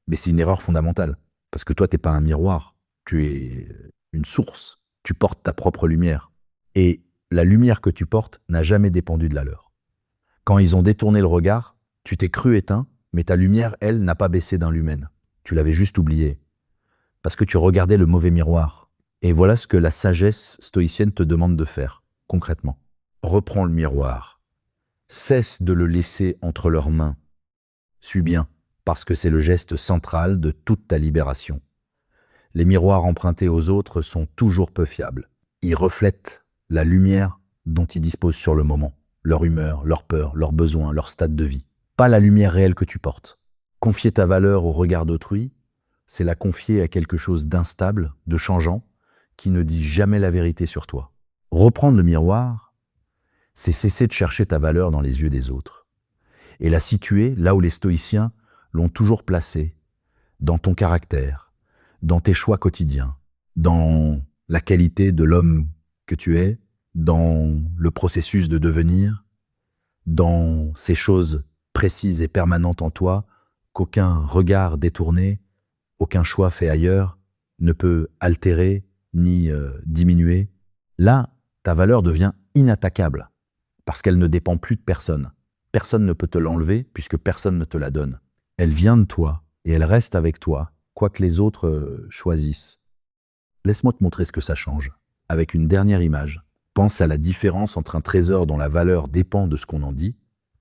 Mais c'est une erreur fondamentale, parce que toi, t'es pas un miroir, tu es une source. Tu portes ta propre lumière. Et la lumière que tu portes n'a jamais dépendu de la leur. Quand ils ont détourné le regard, tu t'es cru éteint, mais ta lumière, elle, n'a pas baissé d'un lumen. Tu l'avais juste oublié. Parce que tu regardais le mauvais miroir. Et voilà ce que la sagesse stoïcienne te demande de faire, concrètement. Reprends le miroir. Cesse de le laisser entre leurs mains. Suis bien, parce que c'est le geste central de toute ta libération. Les miroirs empruntés aux autres sont toujours peu fiables. Ils reflètent la lumière dont ils disposent sur le moment, leur humeur, leurs peurs, leurs besoins, leur stade de vie. Pas la lumière réelle que tu portes. Confier ta valeur au regard d'autrui, c'est la confier à quelque chose d'instable, de changeant, qui ne dit jamais la vérité sur toi. Reprendre le miroir, c'est cesser de chercher ta valeur dans les yeux des autres et la situer là où les stoïciens l'ont toujours placée, dans ton caractère, dans tes choix quotidiens, dans la qualité de l'homme que tu es, dans le processus de devenir, dans ces choses précises et permanentes en toi qu'aucun regard détourné, aucun choix fait ailleurs ne peut altérer ni diminuer. Là, ta valeur devient inattaquable parce qu'elle ne dépend plus de personne. Personne ne peut te l'enlever puisque personne ne te la donne. Elle vient de toi et elle reste avec toi, quoi que les autres choisissent. Laisse-moi te montrer ce que ça change. Avec une dernière image, pense à la différence entre un trésor dont la valeur dépend de ce qu'on en dit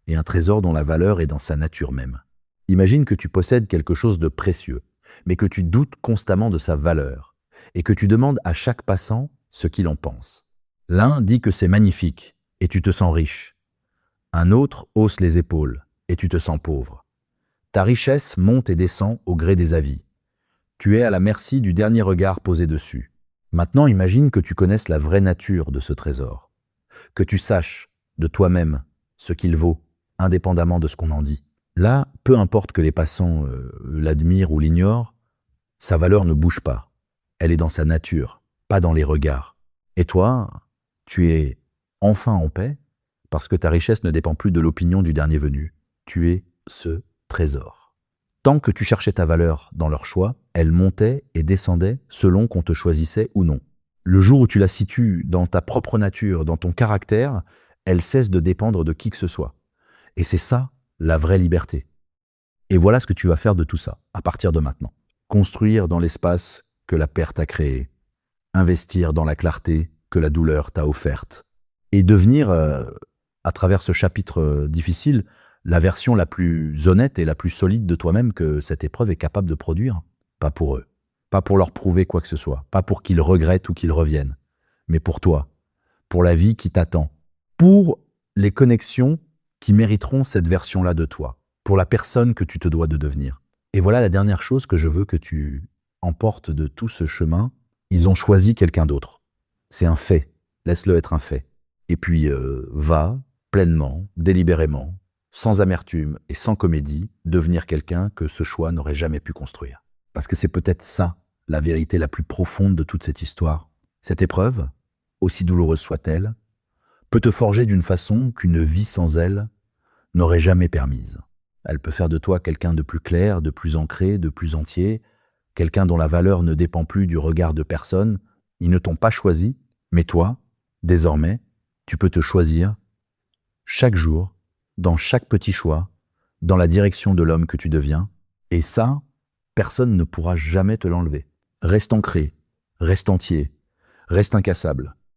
et un trésor dont la valeur est dans sa nature même. Imagine que tu possèdes quelque chose de précieux, mais que tu doutes constamment de sa valeur et que tu demandes à chaque passant ce qu'il en pense. L'un dit que c'est magnifique et tu te sens riche. Un autre hausse les épaules et tu te sens pauvre. Ta richesse monte et descend au gré des avis. Tu es à la merci du dernier regard posé dessus. Maintenant, imagine que tu connaisses la vraie nature de ce trésor, que tu saches de toi-même ce qu'il vaut, indépendamment de ce qu'on en dit. Là, peu importe que les passants l'admirent ou l'ignorent, sa valeur ne bouge pas. Elle est dans sa nature, pas dans les regards. Et toi, tu es enfin en paix parce que ta richesse ne dépend plus de l'opinion du dernier venu. Tu es ce trésor. Tant que tu cherchais ta valeur dans leur choix, elle montait et descendait selon qu'on te choisissait ou non. Le jour où tu la situes dans ta propre nature, dans ton caractère, elle cesse de dépendre de qui que ce soit. Et c'est ça, la vraie liberté. Et voilà ce que tu vas faire de tout ça, à partir de maintenant. Construire dans l'espace que la perte a créé. Investir dans la clarté que la douleur t'a offerte. Et devenir, à travers ce chapitre difficile, la version la plus honnête et la plus solide de toi-même que cette épreuve est capable de produire. Pas pour eux, pas pour leur prouver quoi que ce soit, pas pour qu'ils regrettent ou qu'ils reviennent, mais pour toi, pour la vie qui t'attend, pour les connexions qui mériteront cette version-là de toi, pour la personne que tu te dois de devenir. Et voilà la dernière chose que je veux que tu emportes de tout ce chemin. Ils ont choisi quelqu'un d'autre. C'est un fait, laisse-le être un fait. Et puis va pleinement, délibérément, sans amertume et sans comédie, devenir quelqu'un que ce choix n'aurait jamais pu construire. Parce que c'est peut-être ça, la vérité la plus profonde de toute cette histoire. Cette épreuve, aussi douloureuse soit-elle, peut te forger d'une façon qu'une vie sans elle n'aurait jamais permise. Elle peut faire de toi quelqu'un de plus clair, de plus ancré, de plus entier, quelqu'un dont la valeur ne dépend plus du regard de personne. Ils ne t'ont pas choisi, mais toi, désormais, tu peux te choisir chaque jour, dans chaque petit choix, dans la direction de l'homme que tu deviens. Et ça, personne ne pourra jamais te l'enlever. Reste ancré, reste entier, reste incassable.